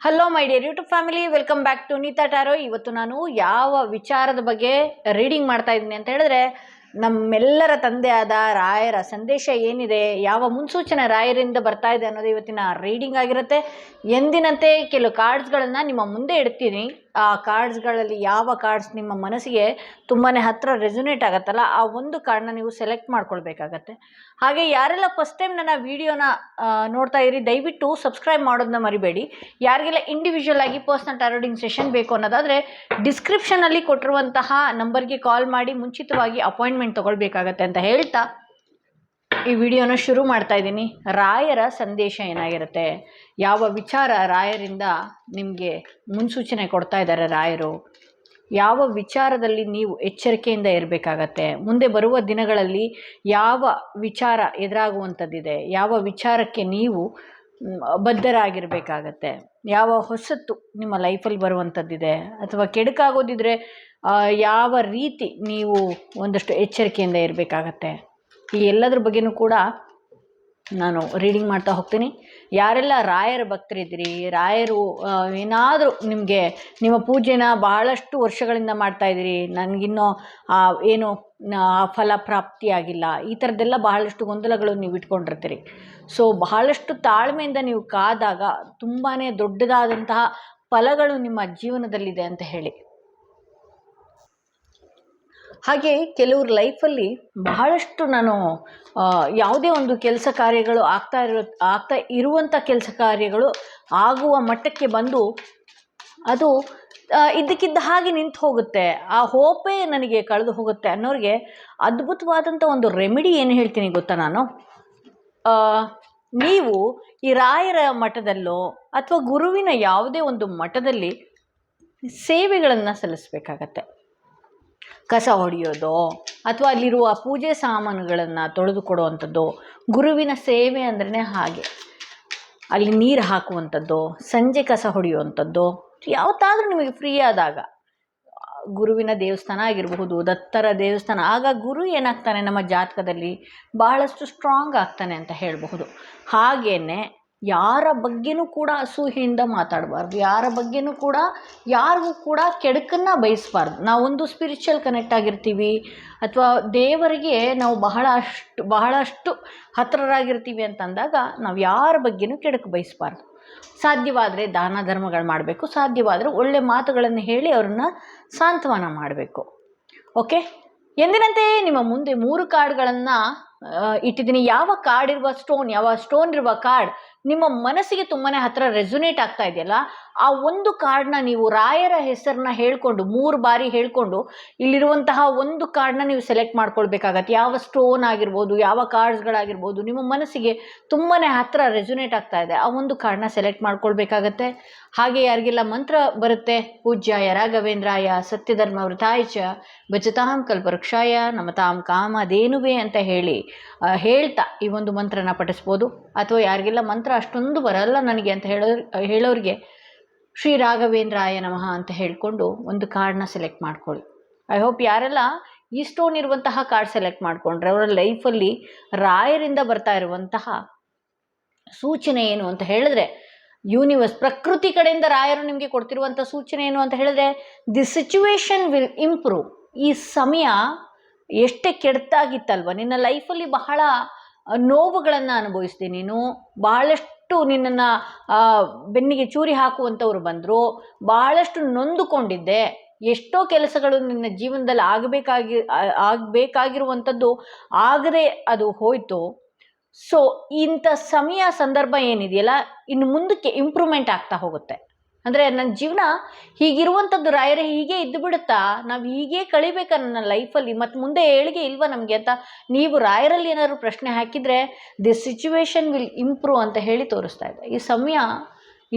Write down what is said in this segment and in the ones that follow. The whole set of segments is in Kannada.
Hello my dear YouTube family, welcome back to Neeta tarot. ಇವತ್ತು ನಾನು ಯಾವ ವಿಚಾರದ ಬಗ್ಗೆ ರೀಡಿಂಗ್ ಮಾಡ್ತಾ ಇದ್ದೀನಿ ಅಂತ ಹೇಳಿದ್ರೆ, ನಮ್ಮೆಲ್ಲರ ತಂದೆಯಾದ ರಾಯರ ಸಂದೇಶ ಏನಿದೆ, ಯಾವ ಮುನ್ಸೂಚನೆ ರಾಯರಿಂದ ಬರ್ತಾ ಇದೆ ಅನ್ನೋದು ಇವತ್ತಿನ ರೀಡಿಂಗ್ ಆಗಿರುತ್ತೆ. ಎಂದಿನಂತೆ ಕೆಲವು ಕಾರ್ಡ್ಸ್ಗಳನ್ನು ನಿಮ್ಮ ಮುಂದೆ ಇಡ್ತೀನಿ. ಆ ಕಾರ್ಡ್ಸ್ಗಳಲ್ಲಿ ಯಾವ ಕಾರ್ಡ್ಸ್ ನಿಮ್ಮ ಮನಸ್ಸಿಗೆ ತುಂಬಾ ಹತ್ತಿರ ರೆಸೊನೇಟ್ ಆಗುತ್ತಲ್ಲ, ಆ ಒಂದು ಕಾರ್ಡ್ನ ನೀವು ಸೆಲೆಕ್ಟ್ ಮಾಡ್ಕೊಳ್ಬೇಕಾಗತ್ತೆ. ಹಾಗೆ ಯಾರೆಲ್ಲ ಫಸ್ಟ್ ಟೈಮ್ ನನ್ನ ವಿಡಿಯೋನ ನೋಡ್ತಾ ಇರಿ, ದಯವಿಟ್ಟು ಸಬ್ಸ್ಕ್ರೈಬ್ ಮಾಡೋದನ್ನ ಮರಿಬೇಡಿ. ಯಾರಿಗೆಲ್ಲ ಇಂಡಿವಿಜುವಲ್ ಆಗಿ ಪರ್ಸ್ನಲ್ ಟಾರೋಡಿಂಗ್ ಸೆಷನ್ ಬೇಕು ಅನ್ನೋದಾದರೆ ಡಿಸ್ಕ್ರಿಪ್ಷನಲ್ಲಿ ಕೊಟ್ಟಿರುವಂತಹ ನಂಬರ್ಗೆ ಕಾಲ್ ಮಾಡಿ ಮುಂಚಿತವಾಗಿ ಅಪಾಯಿಂಟ್ಮೆಂಟ್ ತೊಗೊಳ್ಬೇಕಾಗತ್ತೆ ಅಂತ ಹೇಳ್ತಾ ಈ ವಿಡಿಯೋನ ಶುರು ಮಾಡ್ತಾ ಇದ್ದೀನಿ. ರಾಯರ ಸಂದೇಶ ಏನಾಗಿರುತ್ತೆ, ಯಾವ ವಿಚಾರ ರಾಯರಿಂದ ನಿಮಗೆ ಮುನ್ಸೂಚನೆ ಕೊಡ್ತಾ ಇದ್ದಾರೆ ರಾಯರು, ಯಾವ ವಿಚಾರದಲ್ಲಿ ನೀವು ಎಚ್ಚರಿಕೆಯಿಂದ ಇರಬೇಕಾಗತ್ತೆ, ಮುಂದೆ ಬರುವ ದಿನಗಳಲ್ಲಿ ಯಾವ ವಿಚಾರ ಎದುರಾಗುವಂಥದ್ದಿದೆ, ಯಾವ ವಿಚಾರಕ್ಕೆ ನೀವು ಬದ್ಧರಾಗಿರಬೇಕಾಗತ್ತೆ, ಯಾವ ಹೊಸತು ನಿಮ್ಮ ಲೈಫಲ್ಲಿ ಬರುವಂಥದ್ದಿದೆ, ಅಥವಾ ಕೆಡುಕಾಗೋದಿದ್ರೆ ಯಾವ ರೀತಿ ನೀವು ಒಂದಷ್ಟು ಎಚ್ಚರಿಕೆಯಿಂದ ಇರಬೇಕಾಗತ್ತೆ, ಈ ಎಲ್ಲದ್ರ ಬಗ್ಗೆನೂ ಕೂಡ ನಾನು ರೀಡಿಂಗ್ ಮಾಡ್ತಾ ಹೋಗ್ತೀನಿ. ಯಾರೆಲ್ಲ ರಾಯರ ಭಕ್ತರಿದ್ದೀರಿ, ರಾಯರು ಏನಾದರೂ ನಿಮಗೆ ನಿಮ್ಮ ಪೂಜೆನ ಬಹಳಷ್ಟು ವರ್ಷಗಳಿಂದ ಮಾಡ್ತಾಯಿದ್ದೀರಿ, ನನಗಿನ್ನೂ ಏನು ಫಲ ಪ್ರಾಪ್ತಿಯಾಗಿಲ್ಲ, ಈ ಥರದ್ದೆಲ್ಲ ಬಹಳಷ್ಟು ಗೊಂದಲಗಳು ನೀವು ಇಟ್ಕೊಂಡಿರ್ತೀರಿ. ಸೊ ಬಹಳಷ್ಟು ತಾಳ್ಮೆಯಿಂದ ನೀವು ಕಾದಾಗ ತುಂಬಾ ದೊಡ್ಡದಾದಂತಹ ಫಲಗಳು ನಿಮ್ಮ ಜೀವನದಲ್ಲಿದೆ ಅಂತ ಹೇಳಿ. ಹಾಗೆ ಕೆಲವ್ರ ಲೈಫಲ್ಲಿ ಬಹಳಷ್ಟು ನಾನು ಯಾವುದೇ ಒಂದು ಕೆಲಸ ಕಾರ್ಯಗಳು ಆಗ್ತಾ ಇರುವಂಥ ಕೆಲಸ ಕಾರ್ಯಗಳು ಆಗುವ ಮಟ್ಟಕ್ಕೆ ಬಂದು ಅದು ಇದ್ದಕ್ಕಿದ್ದ ಹಾಗೆ ನಿಂತು ಹೋಗುತ್ತೆ, ಆ ಹೋಪೇ ನನಗೆ ಕಳೆದು ಹೋಗುತ್ತೆ ಅನ್ನೋರಿಗೆ ಅದ್ಭುತವಾದಂಥ ಒಂದು ರೆಮಿಡಿ ಏನು ಹೇಳ್ತೀನಿ ಗೊತ್ತಾ ನಾನು. ನೀವು ಈ ರಾಯರ ಮಠದಲ್ಲೋ ಅಥವಾ ಗುರುವಿನ ಯಾವುದೇ ಒಂದು ಮಠದಲ್ಲಿ ಸೇವೆಗಳನ್ನು ಸಲ್ಲಿಸಬೇಕಾಗತ್ತೆ. ಕಸ ಹೊಡೆಯೋದು ಅಥವಾ ಅಲ್ಲಿರುವ ಪೂಜೆ ಸಾಮಾನುಗಳನ್ನು ತೊಳೆದುಕೊಡುವಂಥದ್ದು. ಗುರುವಿನ ಸೇವೆ ಅಂದ್ರೇ ಹಾಗೆ. ಅಲ್ಲಿ ನೀರು ಹಾಕುವಂಥದ್ದು, ಸಂಜೆ ಕಸ ಹೊಡೆಯುವಂಥದ್ದು, ಯಾವತ್ತಾದರೂ ನಿಮಗೆ ಫ್ರೀ ಆದಾಗ. ಗುರುವಿನ ದೇವಸ್ಥಾನ ಆಗಿರಬಹುದು, ದತ್ತರ ದೇವಸ್ಥಾನ. ಆಗ ಗುರು ಏನಾಗ್ತಾನೆ ನಮ್ಮ ಜಾತಕದಲ್ಲಿ ಬಹಳಷ್ಟು ಸ್ಟ್ರಾಂಗ್ ಆಗ್ತಾನೆ ಅಂತ ಹೇಳಬಹುದು. ಹಾಗೇನೆ ಯಾರ ಬಗ್ಗೆನೂ ಕೂಡ ಅಸೂಹೆಯಿಂದ ಮಾತಾಡಬಾರ್ದು, ಯಾರ ಬಗ್ಗೆನೂ ಕೂಡ ಯಾರಿಗೂ ಕೂಡ ಕೆಡುಕನ್ನು ಬಯಸಬಾರ್ದು. ನಾವೊಂದು ಸ್ಪಿರಿಚುವಲ್ ಕನೆಕ್ಟ್ ಆಗಿರ್ತೀವಿ ಅಥವಾ ದೇವರಿಗೆ ನಾವು ಬಹಳಷ್ಟು ಹತ್ತಿರರಾಗಿರ್ತೀವಿ ಅಂತಂದಾಗ ನಾವು ಯಾರ ಬಗ್ಗೆನೂ ಕೆಡುಕು ಬಯಸಬಾರ್ದು. ಸಾಧ್ಯವಾದರೆ ದಾನ ಧರ್ಮಗಳು ಮಾಡಬೇಕು, ಸಾಧ್ಯವಾದರೆ ಒಳ್ಳೆ ಮಾತುಗಳನ್ನು ಹೇಳಿ ಅವ್ರನ್ನ ಸಾಂತ್ವನ ಮಾಡಬೇಕು. ಓಕೆ, ಎಂದಿನಂತೆ ನಿಮ್ಮ ಮುಂದೆ 3 ಕಾರ್ಡ್ಗಳನ್ನು ಇಟ್ಟಿದ್ದೀನಿ. ಯಾವ ಕಾರ್ಡ್ ಇರುವ ಸ್ಟೋನ್, ಯಾವ ಸ್ಟೋನ್ ಇರುವ ಕಾರ್ಡ್ ನಿಮ್ಮ ಮನಸ್ಸಿಗೆ ತುಂಬಾ ಹತ್ತಿರ ರೆಸೊನೇಟ್ ಆಗ್ತಾ ಇದೆಯಲ್ಲ, ಆ ಒಂದು ಕಾರ್ಡ್ನ ನೀವು ರಾಯರ ಹೆಸರನ್ನ ಹೇಳ್ಕೊಂಡು 3 ಬಾರಿ ಹೇಳ್ಕೊಂಡು ಇಲ್ಲಿರುವಂತಹ ಒಂದು ಕಾರ್ಡ್ನ ನೀವು ಸೆಲೆಕ್ಟ್ ಮಾಡ್ಕೊಳ್ಬೇಕಾಗತ್ತೆ. ಯಾವ ಸ್ಟೋನ್ ಆಗಿರ್ಬೋದು, ಯಾವ ಕಾರ್ಡ್ಸ್ಗಳಾಗಿರ್ಬೋದು ನಿಮ್ಮ ಮನಸ್ಸಿಗೆ ತುಂಬಾ ಹತ್ತಿರ ರೆಸೊನೇಟ್ ಆಗ್ತಾ ಇದೆ, ಆ ಒಂದು ಕಾರ್ಡ್ನ ಸೆಲೆಕ್ಟ್ ಮಾಡ್ಕೊಳ್ಬೇಕಾಗತ್ತೆ. ಹಾಗೆ ಯಾರಿಗೆಲ್ಲ ಮಂತ್ರ ಬರುತ್ತೆ, ಪೂಜ್ಯಾಯ ರಾಘವೇಂದ್ರಾಯ ಸತ್ಯಧರ್ಮ ವೃತಾಯ ಚ ಭಜತಾಂ ಕಲ್ಪವೃಕ್ಷಾಯ ನಮತಾಂ ಕಾಮಧೇನುವೆ ಅಂತ ಹೇಳ್ತಾ ಈ ಒಂದು ಮಂತ್ರನ ಪಠಿಸ್ಬೋದು. ಅಥವಾ ಯಾರಿಗೆಲ್ಲ ಮಂತ್ರ ಅಷ್ಟೊಂದು ಬರಲ್ಲ ನನಗೆ ಅಂತ ಹೇಳೋರಿಗೆ ಶ್ರೀ ರಾಘವೇಂದ್ರಾಯ ನಮಃ ಅಂತ ಹೇಳಿಕೊಂಡು ಒಂದು ಕಾರ್ಡ್ನ ಸೆಲೆಕ್ಟ್ ಮಾಡ್ಕೊಳ್ಳಿ. ಐ ಹೋಪ್ ಯಾರೆಲ್ಲ ಈ ಸ್ಟೋನ್ ಇರುವಂತಹ ಕಾರ್ಡ್ ಸೆಲೆಕ್ಟ್ ಮಾಡಿಕೊಂಡ್ರೆ ಅವರ ಲೈಫಲ್ಲಿ ರಾಯರಿಂದ ಬರ್ತಾ ಇರುವಂತಹ ಸೂಚನೆ ಏನು ಅಂತ ಹೇಳಿದ್ರೆ, ಯೂನಿವರ್ಸ್, ಪ್ರಕೃತಿ ಕಡೆಯಿಂದ ರಾಯರು ನಿಮಗೆ ಕೊಡ್ತಿರುವಂಥ ಸೂಚನೆ ಏನು ಅಂತ ಹೇಳಿದ್ರೆ, ದಿ ಸಿಚುವೇಶನ್ ವಿಲ್ ಇಂಪ್ರೂವ್. ಈ ಸಮಯ ಎಷ್ಟೇ ಕೆಡ್ತಾಗಿತ್ತಲ್ವ, ನಿನ್ನ ಲೈಫಲ್ಲಿ ಬಹಳ ನೋವುಗಳನ್ನು ಅನುಭವಿಸಿದೆ, ನೀನು ಬಹಳಷ್ಟು ನಿನ್ನನ್ನು ಬೆನ್ನಿಗೆ ಚೂರಿ ಹಾಕುವಂಥವ್ರು ಬಂದರು, ಬಹಳಷ್ಟು ನೊಂದುಕೊಂಡಿದ್ದೆ, ಎಷ್ಟೋ ಕೆಲಸಗಳು ನಿನ್ನ ಜೀವನದಲ್ಲಿ ಆಗಬೇಕಾಗಿರುವಂಥದ್ದು ಆಗದೆ ಅದು ಹೋಯಿತು. ಸೊ ಇಂಥ ಸಂದರ್ಭ ಏನಿದೆಯಲ್ಲ, ಇನ್ನು ಮುಂದಕ್ಕೆ ಇಂಪ್ರೂವ್ಮೆಂಟ್ ಆಗ್ತಾ ಹೋಗುತ್ತೆ. ಅಂದರೆ ನನ್ನ ಜೀವನ ಹೀಗಿರುವಂಥದ್ದು ರಾಯರೇ ಹೀಗೆ ಇದ್ದು ಬಿಡುತ್ತಾ, ನಾವು ಹೀಗೆ ಕಳಿಬೇಕಾ ನನ್ನ ಲೈಫಲ್ಲಿ, ಮತ್ತು ಮುಂದೆ ಏಳಿಗೆ ಇಲ್ವಾ ನಮಗೆ ಅಂತ ನೀವು ರಾಯರಲ್ಲಿ ಏನಾದ್ರು ಪ್ರಶ್ನೆ ಹಾಕಿದರೆ ದಿ ಸಿಚುವೇಶನ್ ವಿಲ್ ಇಂಪ್ರೂವ್ ಅಂತ ಹೇಳಿ ತೋರಿಸ್ತಾ ಇದೆ. ಈ ಸಮಯ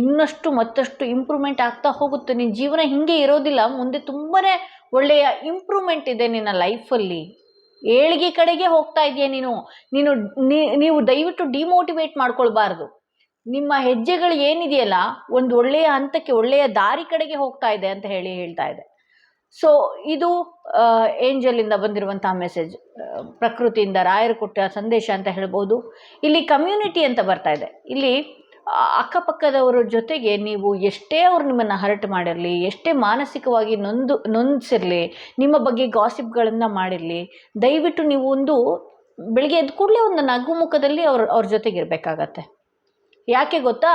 ಇನ್ನಷ್ಟು ಮತ್ತಷ್ಟು ಇಂಪ್ರೂವ್ಮೆಂಟ್ ಆಗ್ತಾ ಹೋಗುತ್ತೆ. ನಿನ್ನ ಜೀವನ ಹೀಗೆ ಇರೋದಿಲ್ಲ, ಮುಂದೆ ತುಂಬಾ ಒಳ್ಳೆಯ ಇಂಪ್ರೂವ್ಮೆಂಟ್ ಇದೆ ನಿನ್ನ ಲೈಫಲ್ಲಿ. ಏಳಿಗೆ ಕಡೆಗೆ ಹೋಗ್ತಾ ಇದೆಯಾ ನೀವು ದಯವಿಟ್ಟು ಡಿಮೋಟಿವೇಟ್ ಮಾಡ್ಕೊಳ್ಬಾರ್ದು. ನಿಮ್ಮ ಹೆಜ್ಜೆಗಳು ಏನಿದೆಯಲ್ಲ ಒಂದು ಒಳ್ಳೆಯ ಹಂತಕ್ಕೆ, ಒಳ್ಳೆಯ ದಾರಿ ಕಡೆಗೆ ಹೋಗ್ತಾ ಇದೆ ಅಂತ ಹೇಳ್ತಾ ಇದೆ. ಸೊ ಇದು ಏಂಜಲಿಂದ ಬಂದಿರುವಂತಹ ಮೆಸೇಜ್, ಪ್ರಕೃತಿಯಿಂದ ರಾಯರು ಕೊಟ್ಟ ಸಂದೇಶ ಅಂತ ಹೇಳ್ಬೋದು. ಇಲ್ಲಿ ಕಮ್ಯುನಿಟಿ ಅಂತ ಬರ್ತಾ ಇದೆ. ಇಲ್ಲಿ ಅಕ್ಕಪಕ್ಕದವರ ಜೊತೆಗೆ ನೀವು ಎಷ್ಟೇ ಅವ್ರು ನಿಮ್ಮನ್ನು ಹರ್ಟ್ ಮಾಡಿರಲಿ, ಎಷ್ಟೇ ಮಾನಸಿಕವಾಗಿ ನೊಂದಿಸಿರಲಿ, ನಿಮ್ಮ ಬಗ್ಗೆ ಗಾಸಿಪ್ಗಳನ್ನು ಮಾಡಿರಲಿ, ದಯವಿಟ್ಟು ನೀವು ಒಂದು ಬೆಳಿಗ್ಗೆ ಎದ್ದ ಕೂಡಲೇ ಒಂದು ನಗು ಮುಖದಲ್ಲಿ ಅವ್ರ ಜೊತೆಗಿರಬೇಕಾಗತ್ತೆ. ಯಾಕೆ ಗೊತ್ತಾ?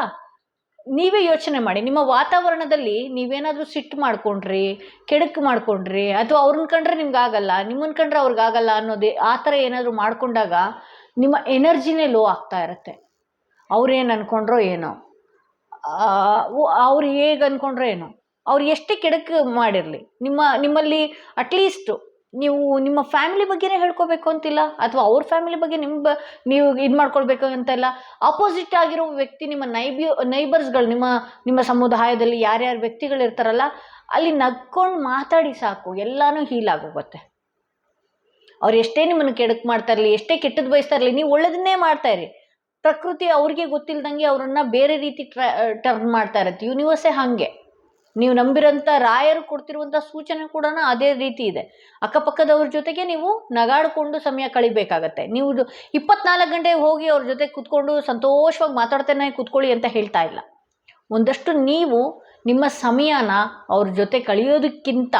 ನೀವೇ ಯೋಚನೆ ಮಾಡಿ, ನಿಮ್ಮ ವಾತಾವರಣದಲ್ಲಿ ನೀವೇನಾದರೂ ಸಿಟ್ಟು ಮಾಡ್ಕೊಂಡ್ರಿ, ಕೆಡುಕು ಮಾಡ್ಕೊಂಡ್ರಿ, ಅಥವಾ ಅವ್ರನ್ನ ಕಂಡ್ರೆ ನಿಮ್ಗೆ ಆಗಲ್ಲ, ನಿಮ್ಮನ್ನ ಕಂಡ್ರೆ ಅವ್ರಿಗಾಗಲ್ಲ ಅನ್ನೋದೇ ಆ ಥರ ಏನಾದರೂ ಮಾಡ್ಕೊಂಡಾಗ ನಿಮ್ಮ ಎನರ್ಜಿನೇ ಲೋ ಆಗ್ತಾ ಇರುತ್ತೆ. ಅವ್ರೇನು ಅಂದ್ಕೊಂಡ್ರೋ ಏನೋ, ಅವ್ರು ಹೇಗೆ ಅಂದ್ಕೊಂಡ್ರೋ ಏನೋ, ಅವ್ರು ಎಷ್ಟೇ ಕೆಡುಕು ಮಾಡಿರಲಿ, ನಿಮ್ಮಲ್ಲಿ ಅಟ್ಲೀಸ್ಟು ನೀವು ನಿಮ್ಮ ಫ್ಯಾಮಿಲಿ ಬಗ್ಗೆನೇ ಹೇಳ್ಕೊಬೇಕು ಅಂತಿಲ್ಲ, ಅಥವಾ ಅವ್ರ ಫ್ಯಾಮಿಲಿ ಬಗ್ಗೆ ನೀವು ಇದು ಮಾಡ್ಕೊಳ್ಬೇಕು ಅಂತೆಲ್ಲ. ಆಪೋಸಿಟ್ ಆಗಿರೋ ವ್ಯಕ್ತಿ, ನಿಮ್ಮ ನೈಬರ್ಸ್ಗಳು, ನಿಮ್ಮ ಸಮುದಾಯದಲ್ಲಿ ಯಾರ್ಯಾರು ವ್ಯಕ್ತಿಗಳಿರ್ತಾರಲ್ಲ, ಅಲ್ಲಿ ನಗ್ಕೊಂಡು ಮಾತಾಡಿ ಸಾಕು, ಎಲ್ಲನೂ ಹೀಲ್ ಆಗೋಗುತ್ತೆ. ಅವ್ರು ಎಷ್ಟೇ ನಿಮ್ಮನ್ನು ಕೆಡುಕು ಮಾಡ್ತಾ ಇರಲಿ, ಎಷ್ಟೇ ಕೆಟ್ಟದ್ದು ಬಯಸ್ತಾ ಇರಲಿ, ನೀವು ಒಳ್ಳೆದನ್ನೇ ಮಾಡ್ತಾ ಇರಿ. ಪ್ರಕೃತಿ ಅವ್ರಿಗೆ ಗೊತ್ತಿಲ್ದಂಗೆ ಅವರನ್ನು ಬೇರೆ ರೀತಿ ಟರ್ನ್ ಮಾಡ್ತಾ ಇರುತ್ತೆ. ಯೂನಿವರ್ಸೇ ಹಾಗೆ. ನೀವು ನಂಬಿರೋಂಥ ರಾಯರು ಕೊಡ್ತಿರುವಂಥ ಸೂಚನೆ ಕೂಡ ಅದೇ ರೀತಿ ಇದೆ. ಅಕ್ಕಪಕ್ಕದವ್ರ ಜೊತೆಗೆ ನೀವು ನಗಾಡಿಕೊಂಡು ಸಮಯ ಕಳಿಬೇಕಾಗತ್ತೆ. ನೀವು 24 ಗಂಟೆ ಹೋಗಿ ಅವ್ರ ಜೊತೆ ಕೂತ್ಕೊಂಡು ಸಂತೋಷವಾಗಿ ಮಾತಾಡ್ತಾನೆ ಕೂತ್ಕೊಳ್ಳಿ ಅಂತ ಹೇಳ್ತಾ ಇಲ್ಲ. ಒಂದಷ್ಟು ನೀವು ನಿಮ್ಮ ಸಮಯನ ಅವ್ರ ಜೊತೆ ಕಳೆಯೋದಕ್ಕಿಂತ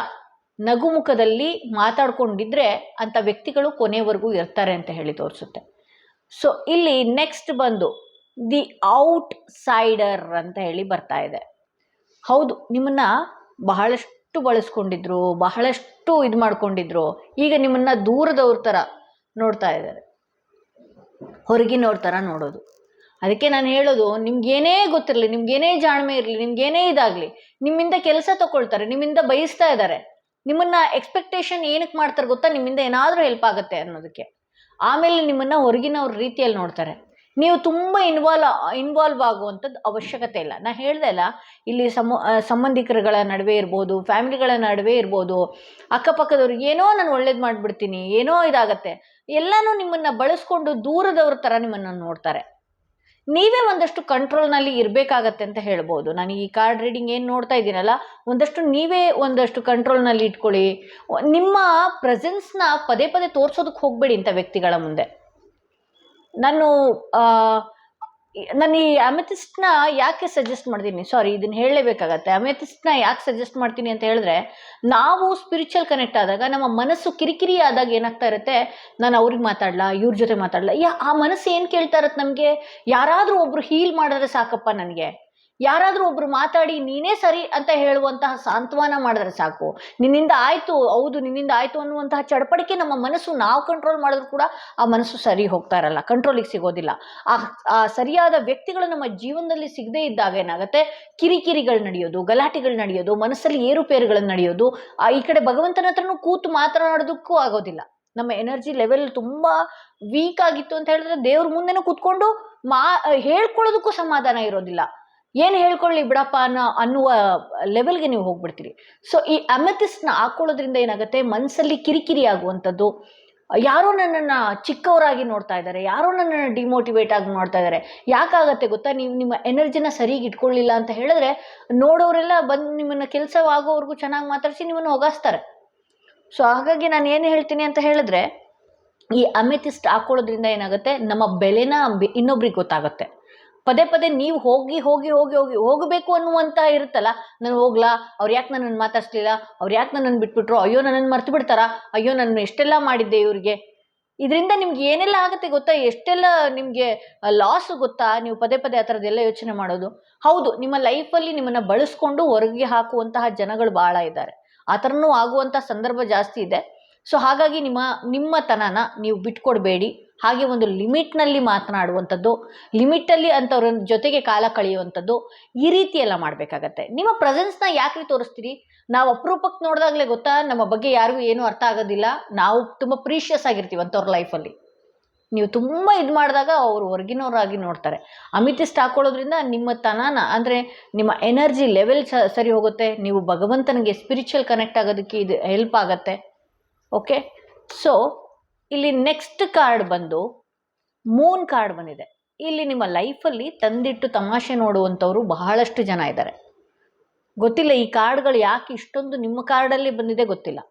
ನಗುಮುಖದಲ್ಲಿ ಮಾತಾಡ್ಕೊಂಡಿದ್ರೆ ಅಂಥ ವ್ಯಕ್ತಿಗಳು ಕೊನೆವರೆಗೂ ಇರ್ತಾರೆ ಅಂತ ಹೇಳಿ ತೋರಿಸುತ್ತೆ. ಸೊ ಇಲ್ಲಿ ನೆಕ್ಸ್ಟ್ ಬಂದು ದಿ ಔಟ್ ಸೈಡರ್ ಅಂತ ಹೇಳಿ ಬರ್ತಾ ಇದೆ. ಹೌದು, ನಿಮ್ಮನ್ನು ಬಹಳಷ್ಟು ಬಳಸ್ಕೊಂಡಿದ್ರು, ಬಹಳಷ್ಟು ಇದು ಮಾಡ್ಕೊಂಡಿದ್ರು, ಈಗ ನಿಮ್ಮನ್ನು ದೂರದವ್ರ ಥರ ನೋಡ್ತಾ ಇದ್ದಾರೆ, ಹೊರಗಿನವ್ರ ಥರ ನೋಡೋದು. ಅದಕ್ಕೆ ನಾನು ಹೇಳೋದು, ನಿಮ್ಗೇನೇ ಗೊತ್ತಿರಲಿ, ನಿಮ್ಗೇನೇ ಜಾಣ್ಮೆ ಇರಲಿ, ನಿಮ್ಗೇನೇ ಇದಾಗಲಿ, ನಿಮ್ಮಿಂದ ಕೆಲಸ ತಗೊಳ್ತಾರೆ, ನಿಮ್ಮಿಂದ ಬಯಸ್ತಾ ಇದ್ದಾರೆ, ನಿಮ್ಮನ್ನು ಎಕ್ಸ್ಪೆಕ್ಟೇಷನ್ ಏನಕ್ಕೆ ಮಾಡ್ತಾರೆ ಗೊತ್ತಾ? ನಿಮ್ಮಿಂದ ಏನಾದರೂ ಹೆಲ್ಪ್ ಆಗುತ್ತೆ ಅನ್ನೋದಕ್ಕೆ. ಆಮೇಲೆ ನಿಮ್ಮನ್ನು ಹೊರಗಿನವ್ರ ರೀತಿಯಲ್ಲಿ ನೋಡ್ತಾರೆ. ನೀವು ತುಂಬ ಇನ್ವಾಲ್ವ್ ಆಗುವಂಥದ್ದು ಅವಶ್ಯಕತೆ ಇಲ್ಲ. ನಾನು ಹೇಳ್ದೆ ಅಲ್ಲ, ಇಲ್ಲಿ ಸಂಬಂಧಿಕರುಗಳ ನಡುವೆ ಇರ್ಬೋದು, ಫ್ಯಾಮಿಲಿಗಳ ನಡುವೆ ಇರ್ಬೋದು, ಅಕ್ಕಪಕ್ಕದವ್ರಿಗೆ ಏನೋ ನಾನು ಒಳ್ಳೇದು ಮಾಡಿಬಿಡ್ತೀನಿ, ಏನೋ ಇದಾಗತ್ತೆ, ಎಲ್ಲನೂ ನಿಮ್ಮನ್ನು ಬಳಸ್ಕೊಂಡು ದೂರದವ್ರ ಥರ ನಿಮ್ಮನ್ನು ನೋಡ್ತಾರೆ. ನೀವೇ ಒಂದಷ್ಟು ಕಂಟ್ರೋಲ್ನಲ್ಲಿ ಇರಬೇಕಾಗತ್ತೆ ಅಂತ ಹೇಳ್ಬೋದು. ನಾನು ಈ ಕಾರ್ಡ್ ರೀಡಿಂಗ್ ಏನು ನೋಡ್ತಾ ಇದ್ದೀನಲ್ಲ, ನೀವೇ ಒಂದಷ್ಟು ಕಂಟ್ರೋಲ್ನಲ್ಲಿ ಇಟ್ಕೊಳ್ಳಿ. ನಿಮ್ಮ ಪ್ರೆಸೆನ್ಸ್ನ ಪದೇ ಪದೇ ತೋರಿಸೋದಕ್ಕೆ ಹೋಗಬೇಡಿ ಇಂಥ ವ್ಯಕ್ತಿಗಳ ಮುಂದೆ. ನಾನು ಈ ಅಮೆಥಿಸ್ಟ್ನ ಯಾಕೆ ಸಜೆಸ್ಟ್ ಮಾಡ್ತೀನಿ, ಇದನ್ನು ಹೇಳಲೇಬೇಕಾಗತ್ತೆ. ಅಮೆಥಿಸ್ಟ್ನ ಯಾಕೆ ಸಜೆಸ್ಟ್ ಮಾಡ್ತೀನಿ ಅಂತ ಹೇಳಿದ್ರೆ, ನಾವು ಸ್ಪಿರಿಚುವಲ್ ಕನೆಕ್ಟ್ ಆದಾಗ ನಮ್ಮ ಮನಸ್ಸು ಕಿರಿಕಿರಿ ಆದಾಗ ಏನಾಗ್ತಾ ಇರುತ್ತೆ, ನಾನು ಅವ್ರಿಗೆ ಮಾತಾಡಲ್ಲ, ಇವ್ರ ಜೊತೆ ಮಾತಾಡಲ್ಲ, ಆ ಮನಸ್ಸು ಏನು ಕೇಳ್ತಾ ಇರತ್ತೆ ನಮಗೆ, ಯಾರಾದರೂ ಒಬ್ರು ಹೀಲ್ ಮಾಡಿದ್ರೆ ಸಾಕಪ್ಪ, ನನಗೆ ಯಾರಾದರೂ ಒಬ್ರು ಮಾತಾಡಿ ನೀನೇ ಸರಿ ಅಂತ ಹೇಳುವಂತಹ ಸಾಂತ್ವನ ಮಾಡಿದ್ರೆ ಸಾಕು, ನಿನ್ನಿಂದ ಆಯಿತು, ಹೌದು ನಿನ್ನಿಂದ ಆಯಿತು ಅನ್ನುವಂತಹ ಚಡಪಡಿಕೆ ನಮ್ಮ ಮನಸ್ಸು ನಾವು ಕಂಟ್ರೋಲ್ ಮಾಡಿದ್ರು ಕೂಡ ಆ ಮನಸ್ಸು ಸರಿ ಹೋಗ್ತಾ ಇರಲ್ಲ, ಕಂಟ್ರೋಲಿಗೆ ಸಿಗೋದಿಲ್ಲ. ಆ ಸರಿಯಾದ ವ್ಯಕ್ತಿಗಳು ನಮ್ಮ ಜೀವನದಲ್ಲಿ ಸಿಗದೇ ಇದ್ದಾಗ ಏನಾಗುತ್ತೆ, ಕಿರಿಕಿರಿಗಳು ನಡೆಯೋದು, ಗಲಾಟೆಗಳು ನಡೆಯೋದು, ಮನಸ್ಸಲ್ಲಿ ಏರುಪೇರುಗಳು ನಡೆಯೋದು, ಈ ಕಡೆ ಭಗವಂತನ ಹತ್ರನೂ ಕೂತು ಮಾತನಾಡೋದಕ್ಕೂ ಆಗೋದಿಲ್ಲ. ನಮ್ಮ ಎನರ್ಜಿ ಲೆವೆಲ್ ತುಂಬ ವೀಕ್ ಆಗಿತ್ತು ಅಂತ ಹೇಳಿದ್ರೆ ದೇವ್ರ ಮುಂದೆನೂ ಕೂತ್ಕೊಂಡು ಹೇಳ್ಕೊಳ್ಳೋದಕ್ಕೂ ಸಮಾಧಾನ ಇರೋದಿಲ್ಲ. ಏನು ಹೇಳ್ಕೊಳ್ಳಿ ಬಿಡಪ್ಪ ಅನ್ನುವ ಲೆವೆಲ್ಗೆ ನೀವು ಹೋಗ್ಬಿಡ್ತೀರಿ. ಸೊ ಈ ಅಮೆಥಿಸ್ಟ್ನ ಹಾಕೊಳ್ಳೋದ್ರಿಂದ ಏನಾಗುತ್ತೆ, ಮನಸ್ಸಲ್ಲಿ ಕಿರಿಕಿರಿ ಆಗುವಂಥದ್ದು, ಯಾರೋ ನನ್ನನ್ನು ಚಿಕ್ಕವರಾಗಿ ನೋಡ್ತಾ ಇದ್ದಾರೆ, ಯಾರೋ ನನ್ನನ್ನು ಡಿಮೋಟಿವೇಟ್ ಆಗಿ ನೋಡ್ತಾ ಇದ್ದಾರೆ. ಯಾಕಾಗತ್ತೆ ಗೊತ್ತಾ, ನೀವು ನಿಮ್ಮ ಎನರ್ಜಿನ ಸರಿಗೆ ಇಟ್ಕೊಳ್ಳಿಲ್ಲ ಅಂತ ಹೇಳಿದ್ರೆ ನೋಡೋರೆಲ್ಲ ಬಂದು ನಿಮ್ಮನ್ನು ಕೆಲಸವಾಗೋವರೆಗೂ ಚೆನ್ನಾಗಿ ಮಾತಾಡಿಸಿ ನಿಮ್ಮನ್ನು ಹೊಗಾಸ್ತಾರೆ. ಸೊ ಹಾಗಾಗಿ ನಾನು ಏನು ಹೇಳ್ತೀನಿ ಅಂತ ಹೇಳಿದ್ರೆ, ಈ ಅಮೆಥಿಸ್ಟ್ ಹಾಕೊಳ್ಳೋದ್ರಿಂದ ಏನಾಗುತ್ತೆ, ನಮ್ಮ ಬೆಲೆನ ಇನ್ನೊಬ್ರಿಗೆ ಗೊತ್ತಾಗುತ್ತೆ. ಪದೇ ಪದೇ ನೀವು ಹೋಗಬೇಕು ಅನ್ನುವಂಥ ಇರುತ್ತಲ್ಲ, ನಾನು ಹೋಗ್ಲಾ, ಅವ್ರು ಯಾಕೆ ನನ್ನನ್ನು ಮಾತಾಡಿಸ್ಲಿಲ್ಲ, ಅವ್ರು ಯಾಕೆ ನನ್ನನ್ನು ಬಿಟ್ಬಿಟ್ರು, ಅಯ್ಯೋ ನನ್ನನ್ನು ಮರ್ತು ಬಿಡ್ತಾರಾ, ಅಯ್ಯೋ ನಾನು ಎಷ್ಟೆಲ್ಲ ಮಾಡಿದ್ದೆ ಇವ್ರಿಗೆ, ಇದರಿಂದ ನಿಮ್ಗೆ ಏನೆಲ್ಲ ಆಗುತ್ತೆ ಗೊತ್ತಾ, ಎಷ್ಟೆಲ್ಲ ನಿಮಗೆ ಲಾಸು ಗೊತ್ತಾ, ನೀವು ಪದೇ ಪದೇ ಆ ಥರದ್ದೆಲ್ಲ ಯೋಚನೆ ಮಾಡೋದು. ಹೌದು, ನಿಮ್ಮ ಲೈಫಲ್ಲಿ ನಿಮ್ಮನ್ನು ಬಳಸ್ಕೊಂಡು ಹೊರಗೆ ಹಾಕುವಂತಹ ಜನಗಳು ಭಾಳ ಇದ್ದಾರೆ, ಆ ಥರನೂ ಆಗುವಂಥ ಸಂದರ್ಭ ಜಾಸ್ತಿ ಇದೆ. ಸೊ ಹಾಗಾಗಿ ನಿಮ್ಮ ತನನ ನೀವು ಬಿಟ್ಕೊಡ್ಬೇಡಿ. ಹಾಗೆ ಒಂದು ಲಿಮಿಟ್ನಲ್ಲಿ ಮಾತನಾಡುವಂಥದ್ದು, ಲಿಮಿಟಲ್ಲಿ ಅಂಥವ್ರ ಜೊತೆಗೆ ಕಾಲ ಕಳೆಯುವಂಥದ್ದು, ಈ ರೀತಿ ಎಲ್ಲ ಮಾಡಬೇಕಾಗತ್ತೆ. ನಿಮ್ಮ ಪ್ರೆಸೆನ್ಸ್ನ ಯಾಕೆ ತೋರಿಸ್ತೀರಿ, ನಾವು ಅಪರೂಪಕ್ಕೆ ನೋಡಿದಾಗಲೇ ಗೊತ್ತಾ ನಮ್ಮ ಬಗ್ಗೆ ಯಾರಿಗೂ ಏನೂ ಅರ್ಥ ಆಗೋದಿಲ್ಲ, ನಾವು ತುಂಬ ಪ್ರೀಷಿಯಸ್ ಆಗಿರ್ತೀವಿ ಅಂಥವ್ರ ಲೈಫಲ್ಲಿ. ನೀವು ತುಂಬ ಇದು ಮಾಡಿದಾಗ ಅವರು ಹೊರಗಿನವರಾಗಿ ನೋಡ್ತಾರೆ. ಅಮಿತಿಸ್ಟ್ ಹಾಕೊಳ್ಳೋದ್ರಿಂದ ನಿಮ್ಮ ತನನ ಅಂದರೆ ನಿಮ್ಮ ಎನರ್ಜಿ ಲೆವೆಲ್ ಸರಿ ಹೋಗುತ್ತೆ, ನೀವು ಭಗವಂತನಿಗೆ ಸ್ಪಿರಿಚುವಲ್ ಕನೆಕ್ಟ್ ಆಗೋದಕ್ಕೆ ಇದು ಹೆಲ್ಪ್ ಆಗುತ್ತೆ. ಓಕೆ, ಸೊ ಇಲ್ಲಿ ನೆಕ್ಸ್ಟ್ ಕಾರ್ಡ್ ಬಂದು ಮೂನ್ ಕಾರ್ಡ್ ಬಂದಿದೆ. ಇಲ್ಲಿ ನಿಮ್ಮ ಲೈಫಲ್ಲಿ ತಂದಿಟ್ಟು ತಮಾಷೆ ನೋಡುವಂಥವ್ರು ಬಹಳಷ್ಟು ಜನ ಇದ್ದಾರೆ. ಗೊತ್ತಿಲ್ಲ ಈ ಕಾರ್ಡ್ಗಳು ಯಾಕೆ ಇಷ್ಟೊಂದು ನಿಮ್ಮ ಕಾರ್ಡಲ್ಲಿ ಬಂದಿದೆ ಗೊತ್ತಿಲ್ಲ.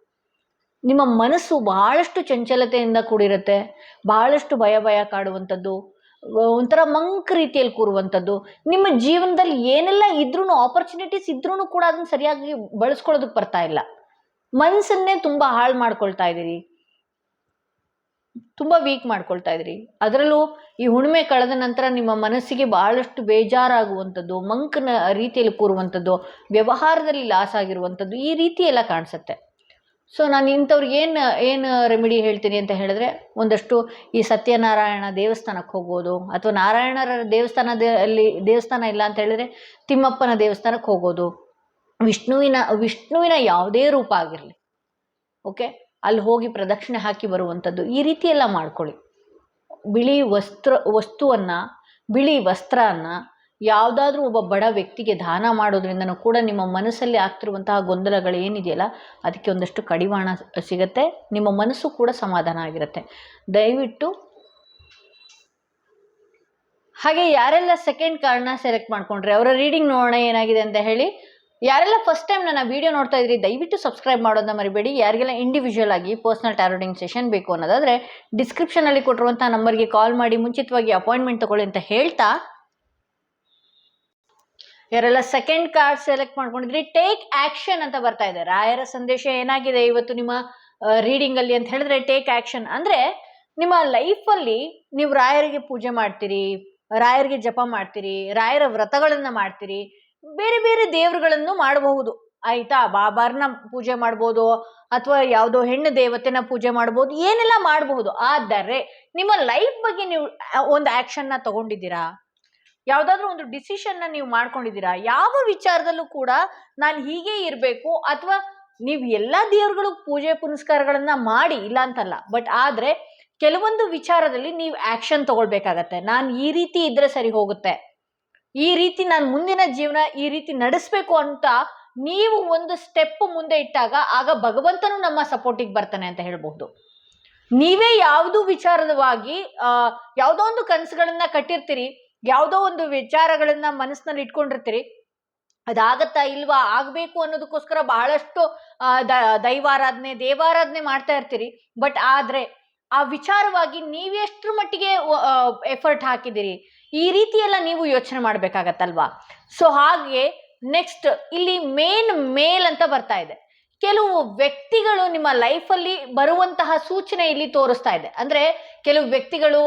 ನಿಮ್ಮ ಮನಸ್ಸು ಬಹಳಷ್ಟು ಚಂಚಲತೆಯಿಂದ ಕೂಡಿರುತ್ತೆ, ಬಹಳಷ್ಟು ಭಯ ಕಾಡುವಂಥದ್ದು, ಒಂಥರ ಮಂಕ್ ರೀತಿಯಲ್ಲಿ ಕೂರುವಂಥದ್ದು. ನಿಮ್ಮ ಜೀವನದಲ್ಲಿ ಏನೆಲ್ಲ ಇದ್ರೂ, ಆಪರ್ಚುನಿಟೀಸ್ ಇದ್ರೂ ಕೂಡ ಅದನ್ನ ಸರಿಯಾಗಿ ಬಳಸ್ಕೊಳ್ಳೋದಕ್ಕೆ ಬರ್ತಾ ಇಲ್ಲ. ಮನಸ್ಸನ್ನೇ ತುಂಬ ಹಾಳು ಮಾಡ್ಕೊಳ್ತಾ ಇದ್ದೀರಿ, ತುಂಬ ವೀಕ್ ಮಾಡ್ಕೊಳ್ತಾ ಇದ್ರಿ. ಅದರಲ್ಲೂ ಈ ಹುಣ್ಣಿಮೆ ಕಳೆದ ನಂತರ ನಿಮ್ಮ ಮನಸ್ಸಿಗೆ ಬಹಳಷ್ಟು ಬೇಜಾರಾಗುವಂಥದ್ದು, ಮಂಕನ ರೀತಿಯಲ್ಲಿ ಕೂರುವಂಥದ್ದು, ವ್ಯವಹಾರದಲ್ಲಿ ಲಾಸ್ ಆಗಿರುವಂಥದ್ದು, ಈ ರೀತಿ ಎಲ್ಲ ಕಾಣಿಸುತ್ತೆ. ಸೊ ನಾನು ಇಂಥವ್ರಿಗೆ ಏನು ರೆಮಿಡಿ ಹೇಳ್ತೀನಿ ಅಂತ ಹೇಳಿದ್ರೆ, ಒಂದಷ್ಟು ಈ ಸತ್ಯನಾರಾಯಣ ದೇವಸ್ಥಾನಕ್ಕೆ ಹೋಗೋದು, ಅಥವಾ ನಾರಾಯಣರ ದೇವಸ್ಥಾನ ಇಲ್ಲ ಅಂತ ಹೇಳಿದ್ರೆ ತಿಮ್ಮಪ್ಪನ ದೇವಸ್ಥಾನಕ್ಕೆ ಹೋಗೋದು, ವಿಷ್ಣುವಿನ ಯಾವುದೇ ರೂಪ ಆಗಿರಲಿ, ಓಕೆ, ಅಲ್ಲಿ ಹೋಗಿ ಪ್ರದಕ್ಷಿಣೆ ಹಾಕಿ ಬರುವಂಥದ್ದು, ಈ ರೀತಿ ಎಲ್ಲ ಮಾಡ್ಕೊಳ್ಳಿ. ಬಿಳಿ ವಸ್ತ್ರವನ್ನು ಯಾವುದಾದ್ರೂ ಒಬ್ಬ ಬಡ ವ್ಯಕ್ತಿಗೆ ದಾನ ಮಾಡೋದ್ರಿಂದನೂ ಕೂಡ ನಿಮ್ಮ ಮನಸ್ಸಲ್ಲಿ ಆಗ್ತಿರುವಂತಹ ಗೊಂದಲಗಳು ಏನಿದೆಯಲ್ಲ ಅದಕ್ಕೆ ಒಂದಷ್ಟು ಕಡಿವಾಣ ಸಿಗುತ್ತೆ, ನಿಮ್ಮ ಮನಸ್ಸು ಕೂಡ ಸಮಾಧಾನ ಆಗಿರುತ್ತೆ. ದಯವಿಟ್ಟು ಹಾಗೆ ಯಾರೆಲ್ಲ ಸೆಕೆಂಡ್ ಕಾರ್ಡ್ನ ಸೆಲೆಕ್ಟ್ ಮಾಡ್ಕೊಂಡ್ರೆ ಅವರ ರೀಡಿಂಗ್ ನೋಡೋಣ ಏನಾಗಿದೆ ಅಂತ ಹೇಳಿ. ಯಾರೆಲ್ಲ ಫಸ್ಟ್ ಟೈಮ್ ನನ್ನ ವಿಡಿಯೋ ನೋಡ್ತಾ ಇದ್ರಿ ದಯವಿಟ್ಟು ಸಬ್ಸ್ಕ್ರೈಬ್ ಮಾಡೋದನ್ನ ಮರಿಬೇಡಿ. ಯಾರಿಗೆಲ್ಲ ಇಂಡಿವಿಜುವಲ್ ಆಗಿ ಪರ್ಸನಲ್ ಟಾರೋಟಿಂಗ್ ಸೆಷನ್ ಬೇಕು ಅನ್ನೋದಾದರೆ ಡಿಸ್ಕ್ರಿಪ್ಷನಲ್ಲಿ ಕೊಟ್ಟಿರುವಂಥ ನಂಬರ್ಗೆ ಕಾಲ್ ಮಾಡಿ ಮುಂಚಿತವಾಗಿ ಅಪಾಯಿಂಟ್ಮೆಂಟ್ ತಗೊಳ್ಳಿ ಅಂತ ಹೇಳ್ತಾ, ಯಾರೆಲ್ಲ ಸೆಕೆಂಡ್ ಕಾರ್ಡ್ ಸೆಲೆಕ್ಟ್ ಮಾಡ್ಕೊಂಡಿದ್ರಿ ಟೇಕ್ ಆಕ್ಷನ್ ಅಂತ ಬರ್ತಾ ಇದೆ. ರಾಯರ ಸಂದೇಶ ಏನಾಗಿದೆ ಇವತ್ತು ನಿಮ್ಮ ರೀಡಿಂಗ್ ಅಲ್ಲಿ ಅಂತ ಹೇಳಿದ್ರೆ, ಟೇಕ್ ಆಕ್ಷನ್ ಅಂದ್ರೆ ನಿಮ್ಮ ಲೈಫಲ್ಲಿ ನೀವು ರಾಯರಿಗೆ ಪೂಜೆ ಮಾಡ್ತೀರಿ, ರಾಯರಿಗೆ ಜಪ ಮಾಡ್ತೀರಿ, ರಾಯರ ವ್ರತಗಳನ್ನ ಮಾಡ್ತೀರಿ, ಬೇರೆ ಬೇರೆ ದೇವರುಗಳನ್ನು ಮಾಡಬಹುದು ಆಯ್ತಾ. ಬಾಬಾರ್ನ ಪೂಜೆ ಮಾಡ್ಬೋದು, ಅಥವಾ ಯಾವುದೋ ಹೆಣ್ಣು ದೇವತೆನ ಪೂಜೆ ಮಾಡ್ಬೋದು, ಏನೆಲ್ಲ ಮಾಡಬಹುದು. ಆದರೆ ನಿಮ್ಮ ಲೈಫ್ ಬಗ್ಗೆ ನೀವು ಒಂದು ಆಕ್ಷನ್ನ ತಗೊಂಡಿದ್ದೀರಾ, ಯಾವುದಾದ್ರೂ ಒಂದು ಡಿಸಿಷನ್ನ ನೀವು ಮಾಡ್ಕೊಂಡಿದ್ದೀರಾ, ಯಾವ ವಿಚಾರದಲ್ಲೂ ಕೂಡ ನಾನು ಹೀಗೆ ಇರಬೇಕು, ಅಥವಾ ನೀವು ಎಲ್ಲ ದೇವರುಗಳು ಪೂಜೆ ಪುನಸ್ಕಾರಗಳನ್ನ ಮಾಡಿ ಇಲ್ಲ ಅಂತಲ್ಲ, ಬಟ್ ಆದರೆ ಕೆಲವೊಂದು ವಿಚಾರದಲ್ಲಿ ನೀವು ಆಕ್ಷನ್ ತಗೊಳ್ಬೇಕಾಗತ್ತೆ. ನಾನು ಈ ರೀತಿ ಇದ್ರೆ ಸರಿ ಹೋಗುತ್ತೆ, ಈ ರೀತಿ ನಾನು ಮುಂದಿನ ಜೀವನ ಈ ರೀತಿ ನಡೆಸಬೇಕು ಅಂತ ನೀವು ಒಂದು ಸ್ಟೆಪ್ ಮುಂದೆ ಇಟ್ಟಾಗ ಆಗ ಭಗವಂತನು ನಮ್ಮ ಸಪೋರ್ಟಿಗೆ ಬರ್ತಾನೆ ಅಂತ ಹೇಳ್ಬಹುದು. ನೀವೇ ಯಾವುದೋ ವಿಚಾರವಾಗಿ ಯಾವುದೋ ಒಂದು ಕನಸುಗಳನ್ನ ಕಟ್ಟಿರ್ತೀರಿ, ಯಾವುದೋ ಒಂದು ವಿಚಾರಗಳನ್ನ ಮನಸ್ಸಿನಲ್ಲಿ ಇಟ್ಕೊಂಡಿರ್ತೀರಿ, ಅದಾಗತ್ತಾ ಇಲ್ವಾ, ಆಗ್ಬೇಕು ಅನ್ನೋದಕ್ಕೋಸ್ಕರ ಬಹಳಷ್ಟು ದೈವಾರಾಧನೆ ದೇವಾರಾಧನೆ ಮಾಡ್ತಾ ಇರ್ತೀರಿ. ಬಟ್ ಆದ್ರೆ ಆ ವಿಚಾರವಾಗಿ ನೀವೆಷ್ಟರ ಮಟ್ಟಿಗೆ ಎಫರ್ಟ್ ಹಾಕಿದಿರಿ, ಈ ರೀತಿ ಎಲ್ಲ ನೀವು ಯೋಚನೆ ಮಾಡ್ಬೇಕಾಗತ್ತಲ್ವಾ. ಸೊ ಹಾಗೆ ನೆಕ್ಸ್ಟ್ ಇಲ್ಲಿ ಮೇಲ್ ಅಂತ ಬರ್ತಾ ಇದೆ. ಕೆಲವು ವ್ಯಕ್ತಿಗಳು ನಿಮ್ಮ ಲೈಫಲ್ಲಿ ಬರುವಂತಹ ಸೂಚನೆ ಇಲ್ಲಿ ತೋರಿಸ್ತಾ ಇದೆ. ಅಂದ್ರೆ ಕೆಲವು ವ್ಯಕ್ತಿಗಳು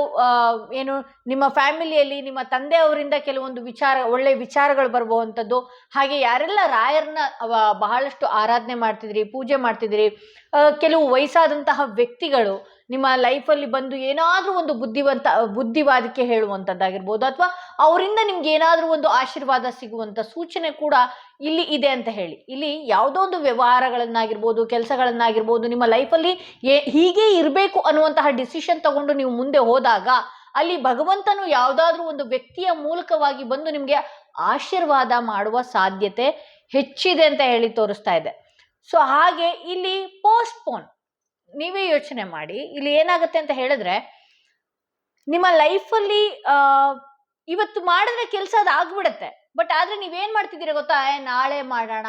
ಏನು ನಿಮ್ಮ ಫ್ಯಾಮಿಲಿಯಲ್ಲಿ ನಿಮ್ಮ ತಂದೆಯವರಿಂದ ಕೆಲವೊಂದು ಒಳ್ಳೆ ವಿಚಾರಗಳು ಬರುವಂಥದ್ದು. ಹಾಗೆ ಯಾರೆಲ್ಲ ರಾಯರನ್ನ ಬಹಳಷ್ಟು ಆರಾಧನೆ ಮಾಡ್ತಿದ್ರಿ, ಪೂಜೆ ಮಾಡ್ತಿದ್ರಿ, ಕೆಲವು ವಯಸ್ಸಾದಂತಹ ವ್ಯಕ್ತಿಗಳು ನಿಮ್ಮ ಲೈಫಲ್ಲಿ ಬಂದು ಏನಾದರೂ ಒಂದು ಬುದ್ಧಿವಾದಕ್ಕೆ ಹೇಳುವಂಥದ್ದಾಗಿರ್ಬೋದು, ಅಥವಾ ಅವರಿಂದ ನಿಮ್ಗೆ ಏನಾದರೂ ಒಂದು ಆಶೀರ್ವಾದ ಸಿಗುವಂಥ ಸೂಚನೆ ಕೂಡ ಇಲ್ಲಿ ಇದೆ ಅಂತ ಹೇಳಿ. ಇಲ್ಲಿ ಯಾವುದೋ ಒಂದು ವ್ಯವಹಾರಗಳನ್ನಾಗಿರ್ಬೋದು, ಕೆಲಸಗಳನ್ನಾಗಿರ್ಬೋದು, ನಿಮ್ಮ ಲೈಫಲ್ಲಿ ಹೀಗೆ ಇರಬೇಕು ಅನ್ನುವಂತಹ ಡಿಸಿಷನ್ ತಗೊಂಡು ನೀವು ಮುಂದೆ ಹೋದಾಗ ಅಲ್ಲಿ ಭಗವಂತನು ಯಾವುದಾದ್ರೂ ಒಂದು ವ್ಯಕ್ತಿಯ ಮೂಲಕವಾಗಿ ಬಂದು ನಿಮಗೆ ಆಶೀರ್ವಾದ ಮಾಡುವ ಸಾಧ್ಯತೆ ಹೆಚ್ಚಿದೆ ಅಂತ ಹೇಳಿ ತೋರಿಸ್ತಾ ಇದೆ. ಸೊ ಹಾಗೆ ಇಲ್ಲಿ ಪೋಸ್ಟ್ಪೋನ್ ನೀವೇ ಯೋಚನೆ ಮಾಡಿ. ಇಲ್ಲಿ ಏನಾಗುತ್ತೆ ಅಂತ ಹೇಳಿದ್ರೆ, ನಿಮ್ಮ ಲೈಫಲ್ಲಿ ಇವತ್ತು ಮಾಡಿದ್ರೆ ಕೆಲಸ ಅದಾಗ್ಬಿಡತ್ತೆ, ಬಟ್ ಆದ್ರೆ ನೀವೇನ್ ಮಾಡ್ತಿದ್ದೀರಾ ಗೊತ್ತಾ, ನಾಳೆ ಮಾಡೋಣ,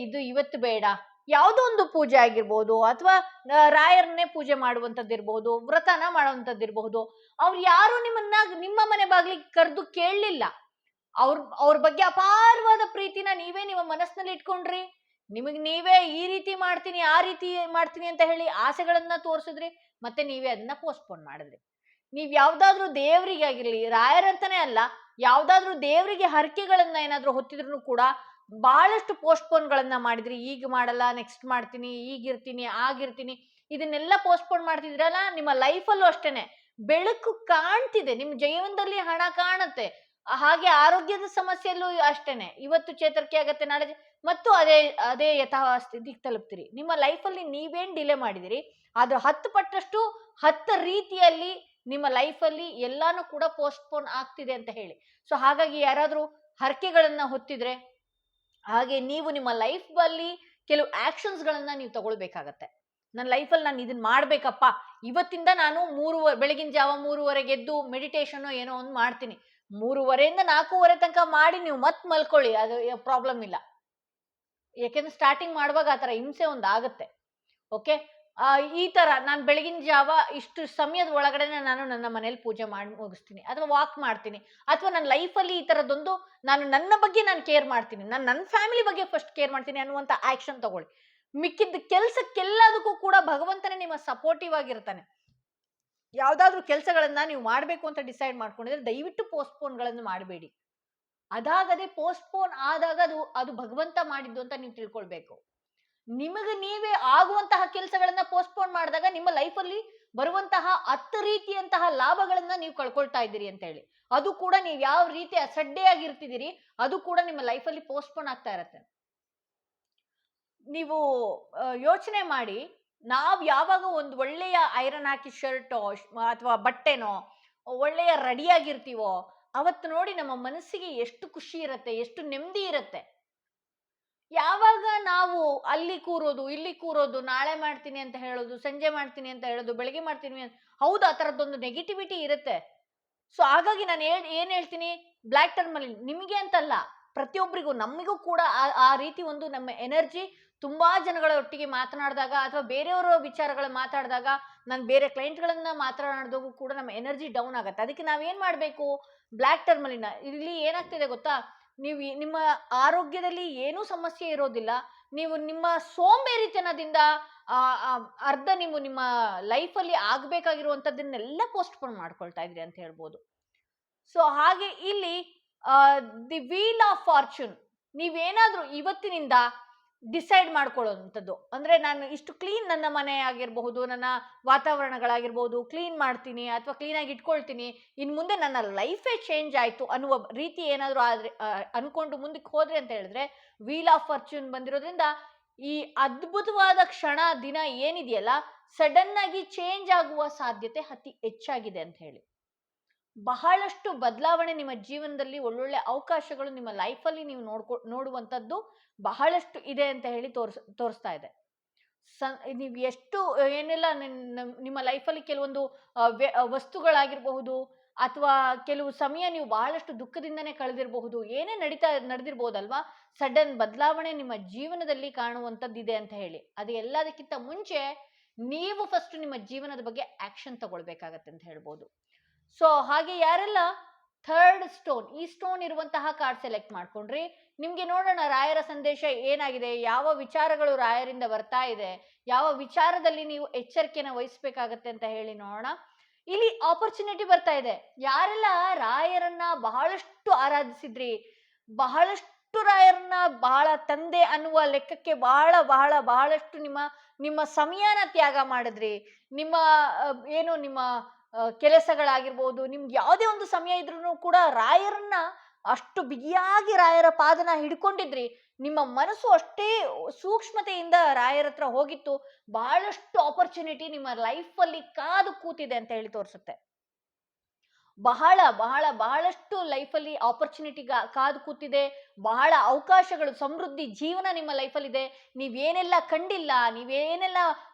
ಇದು ಇವತ್ತು ಬೇಡ. ಯಾವುದೋ ಒಂದು ಪೂಜೆ ಆಗಿರ್ಬೋದು, ಅಥವಾ ರಾಯರನ್ನೇ ಪೂಜೆ ಮಾಡುವಂಥದ್ದಿರ್ಬೋದು, ವ್ರತನ ಮಾಡುವಂಥದ್ದಿರ್ಬಹುದು, ಅವ್ರು ಯಾರು ನಿಮ್ಮ ಮನೆ ಬಾಗಿಲಿಗೆ ಕರೆದು ಕೇಳಲಿಲ್ಲ, ಅವ್ರ ಬಗ್ಗೆ ಅಪಾರವಾದ ಪ್ರೀತಿನ ನೀವೇ ನಿಮ್ಮ ಮನಸ್ಸಿನಲ್ಲಿ ಇಟ್ಕೊಂಡ್ರಿ, ನಿಮಗೆ ನೀವೇ ಈ ರೀತಿ ಮಾಡ್ತೀನಿ ಆ ರೀತಿ ಮಾಡ್ತೀನಿ ಅಂತ ಹೇಳಿ ಆಸೆಗಳನ್ನ ತೋರಿಸಿದ್ರಿ, ಮತ್ತೆ ನೀವೇ ಅದನ್ನ ಪೋಸ್ಟ್ಪೋನ್ ಮಾಡಿದ್ರಿ. ನೀವ್ ಯಾವ್ದಾದ್ರು ದೇವರಿಗೆ ಆಗಿರ್ಲಿ, ರಾಯರಂತಾನೆ ಅಲ್ಲ, ಯಾವ್ದಾದ್ರು ದೇವರಿಗೆ ಹರಕೆಗಳನ್ನ ಏನಾದ್ರು ಹೊತ್ತಿದ್ರು ಕೂಡ ಬಹಳಷ್ಟು ಪೋಸ್ಟ್ಪೋನ್ಗಳನ್ನ ಮಾಡಿದ್ರಿ. ಈಗ ಮಾಡಲ್ಲ, ನೆಕ್ಸ್ಟ್ ಮಾಡ್ತೀನಿ, ಈಗಿರ್ತೀನಿ, ಆಗಿರ್ತೀನಿ, ಇದನ್ನೆಲ್ಲ ಪೋಸ್ಟ್ಪೋನ್ ಮಾಡ್ತಿದ್ರಲ್ಲ. ನಿಮ್ಮ ಲೈಫಲ್ಲೂ ಅಷ್ಟೇನೆ ಬೆಳಕು ಕಾಣ್ತಿದೆ, ನಿಮ್ ಜೀವನದಲ್ಲಿ ಹಣ ಕಾಣುತ್ತೆ, ಹಾಗೆ ಆರೋಗ್ಯದ ಸಮಸ್ಯೆಯಲ್ಲೂ ಅಷ್ಟೇನೆ. ಇವತ್ತು ಚೇತರಿಕೆ ಆಗತ್ತೆ, ನಾಳೆ ಮತ್ತು ಅದೇ ಯಥಾ ಸ್ಥಿತಿಗೆ ತಲುಪ್ತೀರಿ. ನಿಮ್ಮ ಲೈಫಲ್ಲಿ ನೀವೇನ್ ಡಿಲೇ ಮಾಡಿದಿರಿ ಅದು 10 ಪಟ್ಟಷ್ಟು 10 ರೀತಿಯಲ್ಲಿ ನಿಮ್ಮ ಲೈಫಲ್ಲಿ ಎಲ್ಲಾನು ಕೂಡ ಪೋಸ್ಟ್ಪೋನ್ ಆಗ್ತಿದೆ ಅಂತ ಹೇಳಿ. ಸೊ ಹಾಗಾಗಿ ಯಾರಾದ್ರೂ ಹರಕೆಗಳನ್ನ ಹೊತ್ತಿದ್ರೆ, ಹಾಗೆ ನೀವು ನಿಮ್ಮ ಲೈಫ್ ಅಲ್ಲಿ ಕೆಲವು ಆಕ್ಷನ್ಸ್ ಗಳನ್ನ ನೀವು ತಗೊಳ್ಬೇಕಾಗತ್ತೆ. ನನ್ನ ಲೈಫಲ್ಲಿ ನಾನು ಇದನ್ನ ಮಾಡ್ಬೇಕಪ್ಪ, ಇವತ್ತಿಂದ ನಾನು ಬೆಳಗಿನ ಜಾವ 3:30 ಎದ್ದು ಮೆಡಿಟೇಷನ್ ಏನೋ ಒಂದು ಮಾಡ್ತೀನಿ, 3:30 ಇಂದ 4:30 ತನಕ ಮಾಡಿ ನೀವು ಮಲ್ಕೊಳ್ಳಿ, ಅದು ಪ್ರಾಬ್ಲಮ್ ಇಲ್ಲ. ಯಾಕೆಂದ್ರೆ ಸ್ಟಾರ್ಟಿಂಗ್ ಮಾಡುವಾಗ ಆ ಥರ ಹಿಂಸೆ ಒಂದು ಆಗುತ್ತೆ. ಓಕೆ, ಈ ತರ ನಾನು ಬೆಳಗಿನ ಜಾವ ಇಷ್ಟು ಸಮಯದ ಒಳಗಡೆ ನಾನು ನನ್ನ ಮನೇಲಿ ಪೂಜೆ ಮಾಡಿ ಮುಗಿಸ್ತೀನಿ, ಅಥವಾ ವಾಕ್ ಮಾಡ್ತೀನಿ, ಅಥವಾ ನನ್ನ ಲೈಫಲ್ಲಿ ಈ ತರದೊಂದು ನಾನು ನನ್ನ ಬಗ್ಗೆ ನಾನು ಕೇರ್ ಮಾಡ್ತೀನಿ, ನಾನು ನನ್ನ ಫ್ಯಾಮಿಲಿ ಬಗ್ಗೆ ಫಸ್ಟ್ ಕೇರ್ ಮಾಡ್ತೀನಿ ಅನ್ನುವಂಥ ಆಕ್ಷನ್ ತಗೊಳ್ಳಿ. ಮಿಕ್ಕಿದ್ದ ಕೆಲಸಕ್ಕೆಲ್ಲದಕ್ಕೂ ಕೂಡ ಭಗವಂತನೇ ನಿಮ್ಮ ಸಪೋರ್ಟಿವ್ ಆಗಿರ್ತಾನೆ. ಯಾವ್ದಾದ್ರು ಕೆಲಸಗಳನ್ನ ನೀವು ಮಾಡಬೇಕು ಅಂತ ಡಿಸೈಡ್ ಮಾಡ್ಕೊಂಡಿದ್ರೆ ದಯವಿಟ್ಟು ಪೋಸ್ಟ್ಪೋನ್ಗಳನ್ನು ಮಾಡಬೇಡಿ. ಅದಾಗದೆ ಪೋಸ್ಟ್ಪೋನ್ ಆದಾಗ ಅದು ಭಗವಂತ ಮಾಡಿದ್ದು ಅಂತ ನೀವು ತಿಳ್ಕೊಳ್ಬೇಕು. ನಿಮಗೆ ನೀವೇ ಆಗುವಂತಹ ಕೆಲಸಗಳನ್ನ ಪೋಸ್ಟ್ಪೋನ್ ಮಾಡಿದಾಗ ನಿಮ್ಮ ಲೈಫಲ್ಲಿ ಬರುವಂತಹ 10 ರೀತಿಯಂತಹ ಲಾಭಗಳನ್ನ ನೀವು ಕಳ್ಕೊಳ್ತಾ ಇದ್ದೀರಿ ಅಂತ ಹೇಳಿ. ಅದು ಕೂಡ ನೀವು ಯಾವ ರೀತಿ ಅಸಡ್ಡೆಯಾಗಿರ್ತಿದ್ದೀರಿ ಅದು ಕೂಡ ನಿಮ್ಮ ಲೈಫಲ್ಲಿ ಪೋಸ್ಟ್ಪೋನ್ ಆಗ್ತಾ ಇರತ್ತೆ. ನೀವು ಯೋಚನೆ ಮಾಡಿ, ನಾವು ಯಾವಾಗ ಒಂದು ಒಳ್ಳೆಯ ಐರನ್ ಹಾಕಿ ಶರ್ಟೋ ಅಥವಾ ಬಟ್ಟೆನೋ ಒಳ್ಳೆಯ ರೆಡಿಯಾಗಿರ್ತೀವೋ ಅವತ್ತು ನೋಡಿ ನಮ್ಮ ಮನಸ್ಸಿಗೆ ಎಷ್ಟು ಖುಷಿ ಇರತ್ತೆ, ಎಷ್ಟು ನೆಮ್ಮದಿ ಇರತ್ತೆ. ಯಾವಾಗ ನಾವು ಅಲ್ಲಿ ಕೂರೋದು ಇಲ್ಲಿ ಕೂರೋದು, ನಾಳೆ ಮಾಡ್ತೀನಿ ಅಂತ ಹೇಳೋದು, ಸಂಜೆ ಮಾಡ್ತೀನಿ ಅಂತ ಹೇಳೋದು, ಬೆಳಗ್ಗೆ ಮಾಡ್ತೀನಿ ಅಂತ, ಹೌದು ಆ ಥರದ್ದೊಂದು ನೆಗೆಟಿವಿಟಿ ಇರುತ್ತೆ. ಸೊ ಹಾಗಾಗಿ ನಾನು ಏನ್ ಹೇಳ್ತೀನಿ, ಬ್ಲ್ಯಾಕ್ ಟರ್ಮಲ್ಲಿ ನಿಮಗೆ ಅಂತಲ್ಲ, ಪ್ರತಿಯೊಬ್ಬರಿಗೂ ನಮಗೂ ಕೂಡ ಆ ರೀತಿ ಒಂದು ನಮ್ಮ ಎನರ್ಜಿ ತುಂಬಾ ಜನಗಳ ಒಟ್ಟಿಗೆ ಮಾತನಾಡಿದಾಗ ಅಥವಾ ಬೇರೆಯವರ ವಿಚಾರಗಳ ಮಾತಾಡಿದಾಗ, ನಾನು ಬೇರೆ ಕ್ಲೈಂಟ್ಗಳನ್ನ ಮಾತನಾಡಿದಾಗೂ ಕೂಡ ನಮ್ಮ ಎನರ್ಜಿ ಡೌನ್ ಆಗುತ್ತೆ. ಅದಕ್ಕೆ ನಾವೇನ್ ಮಾಡಬೇಕು, ಬ್ಲ್ಯಾಕ್ ಟರ್ಮಲಿನ ಇಲ್ಲಿ ಏನಾಗ್ತಿದೆ ಗೊತ್ತಾ, ನೀವು ನಿಮ್ಮ ಆರೋಗ್ಯದಲ್ಲಿ ಏನೂ ಸಮಸ್ಯೆ ಇರೋದಿಲ್ಲ, ನೀವು ನಿಮ್ಮ ಸೋಂಬೇರಿತನದಿಂದ ಅರ್ಧ ನೀವು ನಿಮ್ಮ ಲೈಫಲ್ಲಿ ಆಗ್ಬೇಕಾಗಿರುವಂಥದ್ದನ್ನೆಲ್ಲ ಪೋಸ್ಟ್ಪೋನ್ ಮಾಡ್ಕೊಳ್ತಾ ಇದ್ರಿ ಅಂತ ಹೇಳ್ಬೋದು. ಸೊ ಹಾಗೆ ಇಲ್ಲಿ ದಿ ವೀಲ್ ಆಫ್ ಫಾರ್ಚೂನ್, ನೀವೇನಾದ್ರೂ ಇವತ್ತಿನಿಂದ ಡಿಸೈಡ್ ಮಾಡ್ಕೊಳ್ಳೋವಂಥದ್ದು ಅಂದ್ರೆ, ನಾನು ಇಷ್ಟು ಕ್ಲೀನ್, ನನ್ನ ಮನೆ ಆಗಿರಬಹುದು, ನನ್ನ ವಾತಾವರಣಗಳಾಗಿರ್ಬೋದು ಕ್ಲೀನ್ ಮಾಡ್ತೀನಿ ಅಥವಾ ಕ್ಲೀನಾಗಿ ಇಟ್ಕೊಳ್ತೀನಿ, ಇನ್ನು ಮುಂದೆ ನನ್ನ ಲೈಫೇ ಚೇಂಜ್ ಆಯಿತು ಅನ್ನುವ ರೀತಿ ಏನಾದರೂ ಆದರೆ ಅನ್ಕೊಂಡು ಮುಂದಕ್ಕೆ ಹೋದ್ರೆ ಅಂತ ಹೇಳಿದ್ರೆ, ವೀಲ್ ಆಫ್ ಫಾರ್ಚೂನ್ ಬಂದಿರೋದ್ರಿಂದ ಈ ಅದ್ಭುತವಾದ ಕ್ಷಣ ದಿನ ಏನಿದೆಯಲ್ಲ, ಸಡನ್ ಆಗಿ ಚೇಂಜ್ ಆಗುವ ಸಾಧ್ಯತೆ ಅತಿ ಹೆಚ್ಚಾಗಿದೆ ಅಂತ ಹೇಳಿ. ಬಹಳಷ್ಟು ಬದಲಾವಣೆ ನಿಮ್ಮ ಜೀವನದಲ್ಲಿ, ಒಳ್ಳೊಳ್ಳೆ ಅವಕಾಶಗಳು ನಿಮ್ಮ ಲೈಫಲ್ಲಿ ನೀವು ನೋಡುವಂಥದ್ದು ಬಹಳಷ್ಟು ಇದೆ ಅಂತ ಹೇಳಿ ತೋರಿಸ್ತಾ ಇದೆ. ನೀವು ಎಷ್ಟು ಏನೆಲ್ಲ ನಿಮ್ಮ ಲೈಫಲ್ಲಿ ಕೆಲವೊಂದು ವಸ್ತುಗಳಾಗಿರಬಹುದು ಅಥವಾ ಕೆಲವು ಸಮಯ ನೀವು ಬಹಳಷ್ಟು ದುಃಖದಿಂದನೇ ಕಳೆದಿರಬಹುದು, ಏನೇ ನಡೆದಿರ್ಬೋದಲ್ವಾ, ಸಡನ್ ಬದಲಾವಣೆ ನಿಮ್ಮ ಜೀವನದಲ್ಲಿ ಕಾಣುವಂಥದ್ದಿದೆ ಅಂತ ಹೇಳಿ. ಅದು ಎಲ್ಲದಕ್ಕಿಂತ ಮುಂಚೆ ನೀವು ಫಸ್ಟ್ ನಿಮ್ಮ ಜೀವನದ ಬಗ್ಗೆ ಆಕ್ಷನ್ ತಗೊಳ್ಬೇಕಾಗತ್ತೆ ಅಂತ ಹೇಳ್ಬೋದು. ಸೊ ಹಾಗೆ ಯಾರೆಲ್ಲ ಥರ್ಡ್ ಸ್ಟೋನ್, ಈ ಸ್ಟೋನ್ ಇರುವಂತಹ ಕಾರ್ಡ್ ಸೆಲೆಕ್ಟ್ ಮಾಡ್ಕೊಂಡ್ರಿ, ನಿಮ್ಗೆ ನೋಡೋಣ ರಾಯರ ಸಂದೇಶ ಏನಾಗಿದೆ, ಯಾವ ವಿಚಾರಗಳು ರಾಯರಿಂದ ಬರ್ತಾ ಇದೆ, ಯಾವ ವಿಚಾರದಲ್ಲಿ ನೀವು ಎಚ್ಚರಿಕೆನ ವಹಿಸ್ಬೇಕಾಗತ್ತೆ ಅಂತ ಹೇಳಿ ನೋಡೋಣ. ಇಲ್ಲಿ ಆಪರ್ಚುನಿಟಿ ಬರ್ತಾ ಇದೆ. ಯಾರೆಲ್ಲ ರಾಯರನ್ನ ಬಹಳಷ್ಟು ಆರಾಧಿಸಿದ್ರಿ, ಬಹಳಷ್ಟು ರಾಯರನ್ನ ಬಹಳ ತಂದೆ ಅನ್ನುವ ಲೆಕ್ಕಕ್ಕೆ ಬಹಳಷ್ಟು ನಿಮ್ಮ ಸಮಯನ ತ್ಯಾಗ ಮಾಡಿದ್ರಿ, ನಿಮ್ಮ ಕೆಲಸಗಳಾಗಿರ್ಬೋದು, ನಿಮ್ಗೆ ಯಾವುದೇ ಒಂದು ಸಮಯ ಇದ್ರೂ ಕೂಡ ರಾಯರನ್ನ ಅಷ್ಟು ಬಿಗಿಯಾಗಿ ರಾಯರ ಪಾದನ ಹಿಡ್ಕೊಂಡಿದ್ರಿ, ನಿಮ್ಮ ಮನಸ್ಸು ಅಷ್ಟೇ ಸೂಕ್ಷ್ಮತೆಯಿಂದ ರಾಯರ ಹತ್ರ ಹೋಗಿತ್ತು. ಬಹಳಷ್ಟು ಆಪರ್ಚುನಿಟಿ ನಿಮ್ಮ ಲೈಫಲ್ಲಿ ಕಾದು ಕೂತಿದೆ ಅಂತ ಹೇಳಿ ತೋರಿಸುತ್ತೆ. ಬಹಳಷ್ಟು ಲೈಫಲ್ಲಿ ಆಪರ್ಚುನಿಟಿ ಕಾದು ಕೂತಿದೆ, ಬಹಳ ಅವಕಾಶಗಳು, ಸಮೃದ್ಧಿ ಜೀವನ ನಿಮ್ಮ ಲೈಫಲ್ಲಿ ಇದೆ. ನೀವೇನೆಲ್ಲ ಕಂಡಿಲ್ಲ, ನೀವೇನೆಲ್ಲ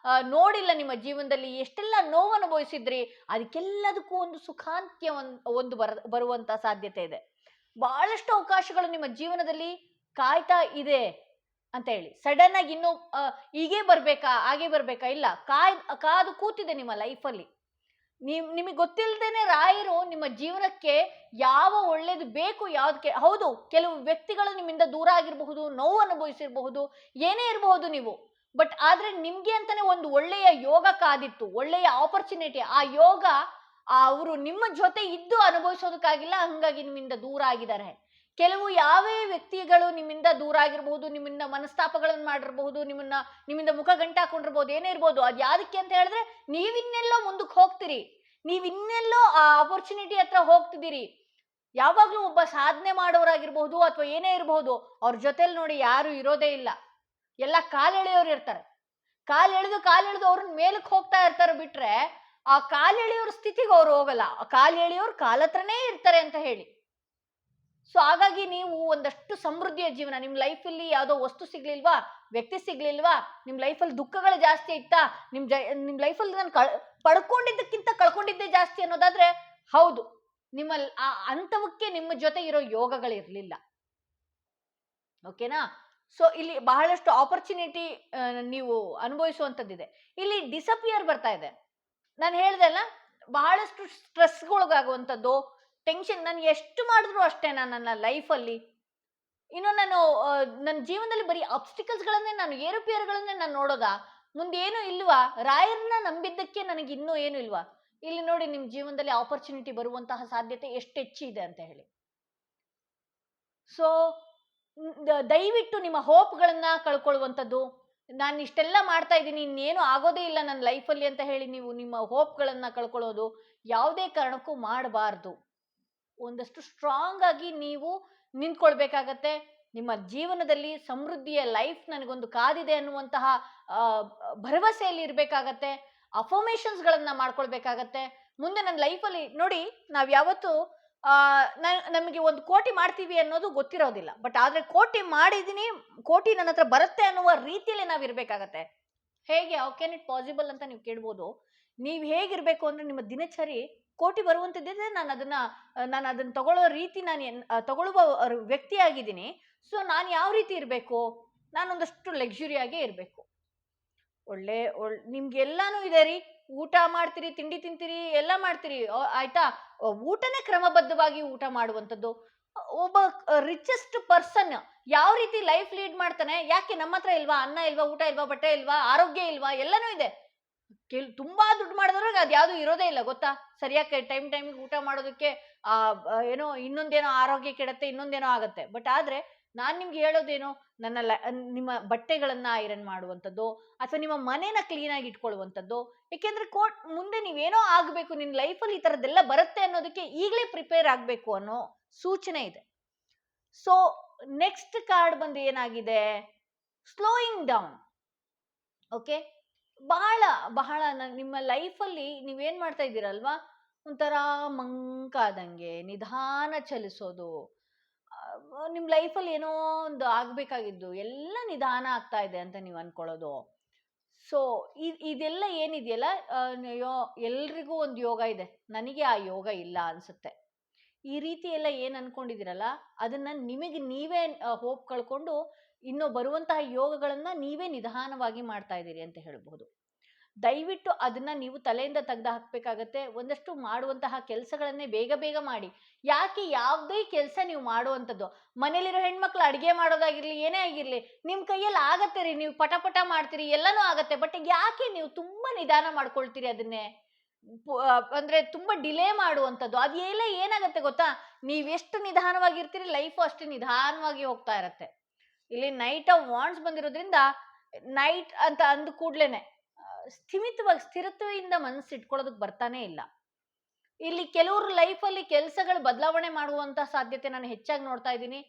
ನೋಡಿಲ್ಲ, ನಿಮ್ಮ ಜೀವನದಲ್ಲಿ ಎಷ್ಟೆಲ್ಲ ನೋವು ಅನುಭವಿಸಿದ್ರಿ, ಅದಕ್ಕೆಲ್ಲದಕ್ಕೂ ಒಂದು ಸುಖಾಂತ್ಯ ಒಂದು ಬರುವಂತ ಸಾಧ್ಯತೆ ಇದೆ. ಬಹಳಷ್ಟು ಅವಕಾಶಗಳು ನಿಮ್ಮ ಜೀವನದಲ್ಲಿ ಕಾಯ್ತಾ ಇದೆ ಅಂತ ಹೇಳಿ. ಸಡನ್ ಆಗಿ ಇನ್ನು ಹೀಗೆ ಬರ್ಬೇಕಾ ಹಾಗೆ ಬರ್ಬೇಕಾ, ಇಲ್ಲ, ಕಾದು ಕೂತಿದೆ ನಿಮ್ಮ ಲೈಫಲ್ಲಿ. ನಿಮಗೆ ಗೊತ್ತಿಲ್ಲದೇನೆ ರಾಯರು ನಿಮ್ಮ ಜೀವನಕ್ಕೆ ಯಾವ ಒಳ್ಳೇದು ಬೇಕು, ಯಾವ್ದಕ್ಕೆ, ಹೌದು ಕೆಲವು ವ್ಯಕ್ತಿಗಳು ನಿಮ್ಮಿಂದ ದೂರ ಆಗಿರಬಹುದು, ನೋವು ಅನುಭವಿಸಿರಬಹುದು, ಏನೇ ಇರಬಹುದು ನೀವು, ಬಟ್ ಆದ್ರೆ ನಿಮ್ಗೆ ಅಂತಾನೆ ಒಂದು ಒಳ್ಳೆಯ ಯೋಗ ಕಾದಿತ್ತು, ಒಳ್ಳೆಯ ಆಪರ್ಚುನಿಟಿ. ಆ ಯೋಗ ಅವರು ನಿಮ್ಮ ಜೊತೆ ಇದ್ದು ಅನುಭವಿಸೋದಕ್ಕಾಗಿಲ್ಲ, ಹಂಗಾಗಿ ನಿಮ್ಮಿಂದ ದೂರ ಆಗಿದ್ದಾರೆ. ಕೆಲವು ಯಾವೇ ವ್ಯಕ್ತಿಗಳು ನಿಮ್ಮಿಂದ ದೂರ ಆಗಿರ್ಬಹುದು, ನಿಮ್ಮಿಂದ ಮನಸ್ತಾಪಗಳನ್ನು ಮಾಡಿರ್ಬಹುದು, ನಿಮ್ಮಿಂದ ಮುಖ ಗಂಟಾಕೊಂಡಿರ್ಬೋದು, ಏನೇ ಇರ್ಬೋದು. ಅದು ಯಾದಕ್ಕೆ ಅಂತ ಹೇಳಿದ್ರೆ, ನೀವಿನ್ನೆಲ್ಲೋ ಮುಂದಕ್ಕೆ ಹೋಗ್ತೀರಿ, ನೀವಿನ್ನೆಲ್ಲೋ ಆ ಆಪರ್ಚುನಿಟಿ ಹತ್ರ ಹೋಗ್ತಿದ್ದೀರಿ. ಯಾವಾಗ್ಲೂ ಒಬ್ಬ ಸಾಧನೆ ಮಾಡೋರಾಗಿರ್ಬಹುದು ಅಥವಾ ಏನೇ ಇರಬಹುದು, ಅವ್ರ ಜೊತೆಲಿ ನೋಡಿ ಯಾರು ಇರೋದೇ ಇಲ್ಲ, ಎಲ್ಲ ಕಾಲೆಳೆಯೋರು ಇರ್ತಾರೆ. ಕಾಲೆಳೆದು ಅವ್ರನ್ನ ಮೇಲಕ್ಕೆ ಹೋಗ್ತಾ ಇರ್ತಾರೆ, ಬಿಟ್ರೆ ಆ ಕಾಲೆಳೆಯೋರ ಸ್ಥಿತಿಗೆ ಅವ್ರು ಹೋಗಲ್ಲ. ಕಾಲೆಳೆಯೋರು ಕಾಲತ್ರನೇ ಇರ್ತಾರೆ ಅಂತ ಹೇಳಿ. ಸೊ ಹಾಗಾಗಿ ನೀವು ಒಂದಷ್ಟು ಸಮೃದ್ಧಿಯ ಜೀವನ, ನಿಮ್ ಲೈಫಲ್ಲಿ ಯಾವುದೋ ವಸ್ತು ಸಿಗ್ಲಿಲ್ವಾ, ವ್ಯಕ್ತಿ ಸಿಗ್ಲಿಲ್ವಾ, ನಿಮ್ ಲೈಫಲ್ಲಿ ದುಃಖಗಳು ಜಾಸ್ತಿ ಇತ್ತಾ, ನಿಮ್ ಲೈಫಲ್ಲಿ ನಾನು ಪಡ್ಕೊಂಡಿದ್ದಕ್ಕಿಂತ ಕಳ್ಕೊಂಡಿದ್ದೇ ಜಾಸ್ತಿ ಅನ್ನೋದಾದ್ರೆ ಹೌದು, ನಿಮ್ಮ ಅಂತವಕ್ಕೆ ನಿಮ್ಮ ಜೊತೆ ಇರೋ ಯೋಗಗಳಿರ್ಲಿಲ್ಲ. ಓಕೆನಾ? ಸೊ ಇಲ್ಲಿ ಬಹಳಷ್ಟು ಆಪರ್ಚುನಿಟಿ ನೀವು ಅನುಭವಿಸುವಂಥದ್ದಿದೆ. ಇಲ್ಲಿ ಡಿಸಪಿಯರ್ ಬರ್ತಾ ಇದೆ. ನಾನು ಹೇಳ್ದೆ ಅಲ್ಲ, ಬಹಳಷ್ಟು ಸ್ಟ್ರೆಸ್ಗೊಳಗಾಗುವಂಥದ್ದು, ಟೆನ್ಷನ್. ನಾನು ಎಷ್ಟು ಮಾಡಿದ್ರು ಅಷ್ಟೇ ನನ್ನ ಲೈಫಲ್ಲಿ. ಇನ್ನು ನಾನು ನನ್ನ ಜೀವನದಲ್ಲಿ ಬರೀ ಅಬ್ಸ್ಟಿಕಲ್ಸ್ಗಳನ್ನೇ, ನಾನು ಏರುಪೇರುಗಳನ್ನೇ ನಾನು ನೋಡೋದಾ? ಮುಂದೇನು ಇಲ್ವಾ? ರಾಯರನ್ನ ನಂಬಿದ್ದಕ್ಕೆ ನನಗೆ ಇನ್ನೂ ಏನು ಇಲ್ವಾ? ಇಲ್ಲಿ ನೋಡಿ, ನಿಮ್ಮ ಜೀವನದಲ್ಲಿ ಆಪರ್ಚುನಿಟಿ ಬರುವಂತಹ ಸಾಧ್ಯತೆ ಎಷ್ಟು ಹೆಚ್ಚಿದೆ ಅಂತ ಹೇಳಿ. ಸೊ ದಯವಿಟ್ಟು ನಿಮ್ಮ ಹೋಪ್ಗಳನ್ನ ಕಳ್ಕೊಳ್ಳುವಂಥದ್ದು, ನಾನು ಇಷ್ಟೆಲ್ಲ ಮಾಡ್ತಾ ಇದ್ದೀನಿ, ಇನ್ನೇನು ಆಗೋದೇ ಇಲ್ಲ ನನ್ನ ಲೈಫಲ್ಲಿ ಅಂತ ಹೇಳಿ ನೀವು ನಿಮ್ಮ ಹೋಪ್ಗಳನ್ನ ಕಳ್ಕೊಳ್ಳೋದು ಯಾವುದೇ ಕಾರಣಕ್ಕೂ ಮಾಡಬಾರ್ದು. ಒಂದಷ್ಟು ಸ್ಟ್ರಾಂಗ್ ಆಗಿ ನೀವು ನಿಂತ್ಕೊಳ್ಬೇಕಾಗತ್ತೆ. ನಿಮ್ಮ ಜೀವನದಲ್ಲಿ ಸಮೃದ್ಧಿಯ ಲೈಫ್ ನನಗೊಂದು ಕಾದಿದೆ ಅನ್ನುವಂತಹ ಭರವಸೆಯಲ್ಲಿ ಇರಬೇಕಾಗತ್ತೆ. ಅಫರ್ಮೇಷನ್ಸ್ಗಳನ್ನ ಮಾಡ್ಕೊಳ್ಬೇಕಾಗತ್ತೆ. ಮುಂದೆ ನನ್ನ ಲೈಫಲ್ಲಿ ನೋಡಿ, ನಾವು ಯಾವತ್ತು ನಮಗೆ 1 ಕೋಟಿ ಮಾಡ್ತೀವಿ ಅನ್ನೋದು ಗೊತ್ತಿರೋದಿಲ್ಲ. ಬಟ್ ಆದ್ರೆ ಕೋಟಿ ಮಾಡಿದೀನಿ, ಕೋಟಿ ನನ್ನ ಹತ್ರ ಬರುತ್ತೆ ಅನ್ನುವ ರೀತಿಯಲ್ಲಿ ನಾವು ಇರ್ಬೇಕಾಗತ್ತೆ. ಹೇಗೆ, ಹೌ ಕ್ಯಾನ್ ಇಟ್ ಪಾಸಿಬಲ್ ಅಂತ ನೀವು ಕೇಳ್ಬೋದು. ನೀವು ಹೇಗಿರ್ಬೇಕು ಅಂದ್ರೆ, ನಿಮ್ಮ ದಿನಚರಿ ಕೋಟಿ ಬರುವಂಥದ್ದಿದೆ, ನಾನು ಅದನ್ನ ತಗೊಳ್ಳೋ ರೀತಿ, ತಗೊಳ್ಳುವ ವ್ಯಕ್ತಿ ಆಗಿದ್ದೀನಿ. ಸೊ ನಾನು ಯಾವ ರೀತಿ ಇರಬೇಕು? ನಾನೊಂದಷ್ಟು ಲಕ್ಸುರಿಯಾಗೇ ಇರಬೇಕು. ನಿಮ್ಗೆಲ್ಲಾನು ಇದೆ ರೀ. ಊಟ ಮಾಡ್ತೀರಿ, ತಿಂಡಿ ತಿಂತೀರಿ, ಎಲ್ಲ ಮಾಡ್ತೀರಿ, ಆಯ್ತಾ? ಊಟನೇ ಕ್ರಮಬದ್ಧವಾಗಿ ಊಟ ಮಾಡುವಂಥದ್ದು. ಒಬ್ಬ ರಿಚೆಸ್ಟ್ ಪರ್ಸನ್ ಯಾವ ರೀತಿ ಲೈಫ್ ಲೀಡ್ ಮಾಡ್ತಾನೆ? ಯಾಕೆ ನಮ್ಮ ಹತ್ರ ಇಲ್ವಾ? ಅನ್ನ ಇಲ್ವಾ? ಊಟ ಇಲ್ವಾ? ಬಟ್ಟೆ ಇಲ್ವಾ? ಆರೋಗ್ಯ ಇಲ್ವಾ? ಎಲ್ಲನೂ ಇದೆ. ತುಂಬಾ ದುಡ್ಡು ಮಾಡಿದವ್ರಿಗೆ ಅದು ಯಾವುದು ಇರೋದೇ ಇಲ್ಲ, ಗೊತ್ತಾ? ಸರಿಯಾಗಿ ಟೈಮಿಗೆ ಊಟ ಮಾಡೋದಕ್ಕೆ ಏನೋ ಇನ್ನೊಂದೇನೋ ಆರೋಗ್ಯ ಕೆಡತ್ತೆ, ಇನ್ನೊಂದೇನೋ ಆಗತ್ತೆ. ಬಟ್ ಆದ್ರೆ ನಾನ್ ನಿಮ್ಗೆ ಹೇಳೋದೇನು, ನಿಮ್ಮ ಬಟ್ಟೆಗಳನ್ನ ಐರನ್ ಮಾಡುವಂಥದ್ದು, ಅಥವಾ ನಿಮ್ಮ ಮನೇನ ಕ್ಲೀನ್ ಆಗಿ ಇಟ್ಕೊಳ್ಳುವಂಥದ್ದು. ಯಾಕೆಂದ್ರೆ ಮುಂದೆ ನೀವೇನೋ ಆಗ್ಬೇಕು, ನಿನ್ನ ಲೈಫಲ್ಲಿ ಈ ತರದ್ದೆಲ್ಲ ಬರುತ್ತೆ ಅನ್ನೋದಕ್ಕೆ ಈಗಲೇ ಪ್ರಿಪೇರ್ ಆಗ್ಬೇಕು ಅನ್ನೋ ಸೂಚನೆ ಇದೆ. ಸೊ ನೆಕ್ಸ್ಟ್ ಕಾರ್ಡ್ ಬಂದು ಏನಾಗಿದೆ? Slowing down. ಓಕೆ, ಬಹಳ ನಿಮ್ಮ ಲೈಫಲ್ಲಿ ನೀವೇನ್ ಮಾಡ್ತಾ ಇದ್ದೀರಲ್ವಾ, ಒಂಥರ ಮಂಕಾದಂಗೆ ನಿಧಾನ ಚಲಿಸೋದು. ನಿಮ್ಮ ಲೈಫಲ್ಲಿ ಏನೋ ಒಂದು ಆಗ್ಬೇಕಾಗಿದ್ದು ಎಲ್ಲ ನಿಧಾನ ಆಗ್ತಾ ಇದೆ ಅಂತ ನೀವು ಅನ್ಕೊಳ್ಳೋದು. ಸೊ ಇದೆಲ್ಲ ಏನಿದೆಯಲ್ಲ, ಎಲ್ರಿಗೂ ಒಂದು ಯೋಗ ಇದೆ, ನನಗೆ ಆ ಯೋಗ ಇಲ್ಲ ಅನ್ಸುತ್ತೆ. ಈ ರೀತಿ ಎಲ್ಲ ಏನ್ ಅನ್ಕೊಂಡಿದ್ದೀರಲ್ಲ, ಅದನ್ನ ನಿಮಗೆ ನೀವೇ ಹೋಪ್ ಕಳ್ಕೊಂಡು ಇನ್ನು ಬರುವಂತಹ ಯೋಗಗಳನ್ನ ನೀವೇ ನಿಧಾನವಾಗಿ ಮಾಡ್ತಾ ಇದ್ದೀರಿ ಅಂತ ಹೇಳ್ಬಹುದು. ದಯವಿಟ್ಟು ಅದನ್ನ ನೀವು ತಲೆಯಿಂದ ತೆಗೆದು ಹಾಕ್ಬೇಕಾಗತ್ತೆ. ಒಂದಷ್ಟು ಮಾಡುವಂತಹ ಕೆಲಸಗಳನ್ನೇ ಬೇಗ ಮಾಡಿ. ಯಾಕೆ ಯಾವುದೇ ಕೆಲಸ ನೀವು ಮಾಡುವಂಥದ್ದು, ಮನೇಲಿರೋ ಹೆಣ್ಮಕ್ಳು ಅಡುಗೆ ಮಾಡೋದಾಗಿರ್ಲಿ, ಏನೇ ಆಗಿರ್ಲಿ, ನಿಮ್ಮ ಕೈಯಲ್ಲಿ ಆಗತ್ತೆ ರೀ, ನೀವು ಪಟ ಮಾಡ್ತೀರಿ, ಎಲ್ಲನೂ ಆಗತ್ತೆ. ಬಟ್ ಯಾಕೆ ನೀವು ತುಂಬಾ ನಿಧಾನ ಮಾಡ್ಕೊಳ್ತೀರಿ ಅದನ್ನೇ? ಅಂದ್ರೆ ತುಂಬಾ ಡಿಲೇ ಮಾಡುವಂಥದ್ದು. ಅದೆಲ್ಲ ಏನಾಗತ್ತೆ ಗೊತ್ತಾ? ನೀವೆಷ್ಟು ನಿಧಾನವಾಗಿರ್ತೀರಿ, ಲೈಫು ಅಷ್ಟು ನಿಧಾನವಾಗಿ ಹೋಗ್ತಾ ಇರತ್ತೆ. ಇಲ್ಲಿ ನೈಟ್ ಆಫ್ ವಾಂಡ್ಸ್ ಬಂದಿರೋದ್ರಿಂದ, ನೈಟ್ ಅಂತ ಅಂದ ಕೂಡ್ಲೇನೆ ಸ್ಥಿರತ್ವದಿಂದ ಮನಸ್ಸು ಇಟ್ಕೊಳ್ಳೋದಕ್ಕೆ ಬರ್ತಾನೆ ಇಲ್ಲ. ಇಲ್ಲಿ ಕೆಲವ್ರ ಲೈಫಲ್ಲಿ ಕೆಲಸಗಳು ಬದಲಾವಣೆ ಮಾಡುವಂತ ಸಾಧ್ಯತೆ ನಾನು ಹೆಚ್ಚಾಗಿ ನೋಡ್ತಾ ಇದ್ದೀನಿ.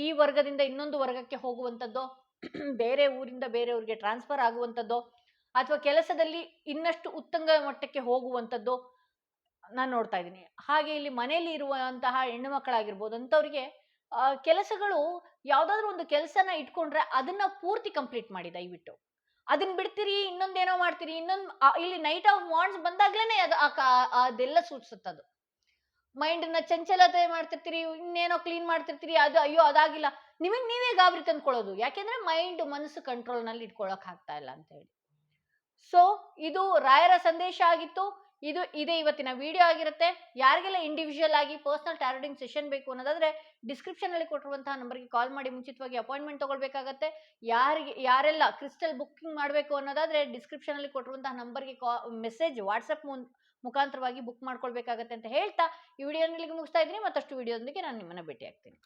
ಈ ವರ್ಗದಿಂದ ಇನ್ನೊಂದು ವರ್ಗಕ್ಕೆ ಹೋಗುವಂಥದ್ದು, ಬೇರೆ ಊರಿಂದ ಬೇರೆ ಊರಿಗೆ ಟ್ರಾನ್ಸ್ಫರ್ ಆಗುವಂಥದ್ದು, ಅಥವಾ ಕೆಲಸದಲ್ಲಿ ಇನ್ನಷ್ಟು ಉತ್ತುಂಗ ಮಟ್ಟಕ್ಕೆ ಹೋಗುವಂಥದ್ದು ನಾನು ನೋಡ್ತಾ ಇದ್ದೀನಿ. ಹಾಗೆ ಇಲ್ಲಿ ಮನೆಯಲ್ಲಿ ಇರುವಂತಹ ಹೆಣ್ಣು ಮಕ್ಕಳಾಗಿರ್ಬೋದು, ಅಂಥವ್ರಿಗೆ ಕೆಲಸಗಳು, ಯಾವ್ದಾದ್ರು ಒಂದು ಕೆಲಸನ ಇಟ್ಕೊಂಡ್ರೆ ಅದನ್ನ ಪೂರ್ತಿ ಕಂಪ್ಲೀಟ್ ಮಾಡಿ. ದಯವಿಟ್ಟು ಅದನ್ನ ಬಿಡ್ತೀರಿ, ಇನ್ನೊಂದೇನೋ ಮಾಡ್ತೀರಿ. ಇಲ್ಲಿ ನೈಟ್ ಆಫ್ ವಾಂಡ್ಸ್ ಬಂದಾಗ್ಲೇನೆ ಅದೆಲ್ಲ ಸೂಚಿಸುತ್ತದು. ಮೈಂಡ್ನ ಚಂಚಲತೆ ಮಾಡ್ತಿರ್ತೀರಿ, ಇನ್ನೇನೋ ಕ್ಲೀನ್ ಮಾಡ್ತಿರ್ತೀರಿ, ಅದು ಅಯ್ಯೋ ಅದಾಗಿಲ್ಲ, ನಿಮಗೆ ನೀವೇ ಗಾಬರಿ ತಂದ್ಕೊಳ್ಳೋದು. ಯಾಕೆಂದ್ರೆ ಮನಸ್ಸು ಕಂಟ್ರೋಲ್ನಲ್ಲಿ ಇಟ್ಕೊಳಕ್ ಆಗ್ತಾ ಇಲ್ಲ ಅಂತ ಹೇಳಿ. ಸೊ ಇದು ರಾಯರ ಸಂದೇಶ ಆಗಿತ್ತು. ಇದೇ ಇವತ್ತಿನ ವಿಡಿಯೋ ಆಗಿರುತ್ತೆ. ಯಾರಿಗೆಲ್ಲ ಇಂಡಿವಿಜುವಲ್ ಆಗಿ ಪರ್ಸನಲ್ ಟಾರೋಟಿಂಗ್ ಸೆಷನ್ ಬೇಕು ಅನ್ನೋದಾದ್ರೆ ಡಿಸ್ಕ್ರಿಪ್ಷನ್ ಅಲ್ಲಿ ಕೊಟ್ಟಿರುವಂತಹ ನಂಬರ್ಗೆ ಕಾಲ್ ಮಾಡಿ ಮುಂಚಿತವಾಗಿ ಅಪಾಯಿಂಟ್ಮೆಂಟ್ ತಗೊಳ್ಬೇಕಾಗತ್ತೆ. ಯಾರೆಲ್ಲ ಕ್ರಿಸ್ಟಲ್ ಬುಕ್ಕಿಂಗ್ ಮಾಡಬೇಕು ಅನ್ನೋದಾದ್ರೆ ಡಿಸ್ಕ್ರಿಪ್ಷನ್ ಅಲ್ಲಿ ಕೊಟ್ಟಿರುವಂತಹ ನಂಬರ್ಗೆ ಮೆಸೇಜ್ ವಾಟ್ಸ್ಆಪ್ ಮುಖಾಂತರವಾಗಿ ಬುಕ್ ಮಾಡ್ಕೊಳ್ಬೇಕಾಗತ್ತೆ ಅಂತ ಹೇಳ್ತಾ ಈ ವಿಡಿಯೋನ ಇಲ್ಲಿಗೆ ಮುಗಿಸ್ತಾ ಇದ್ದೀನಿ. ಮತ್ತಷ್ಟು ವಿಡಿಯೋದೊಂದಿಗೆ ನಾನು ನಿಮ್ಮನ್ನ ಭೇಟಿ ಆಗ್ತೀನಿ.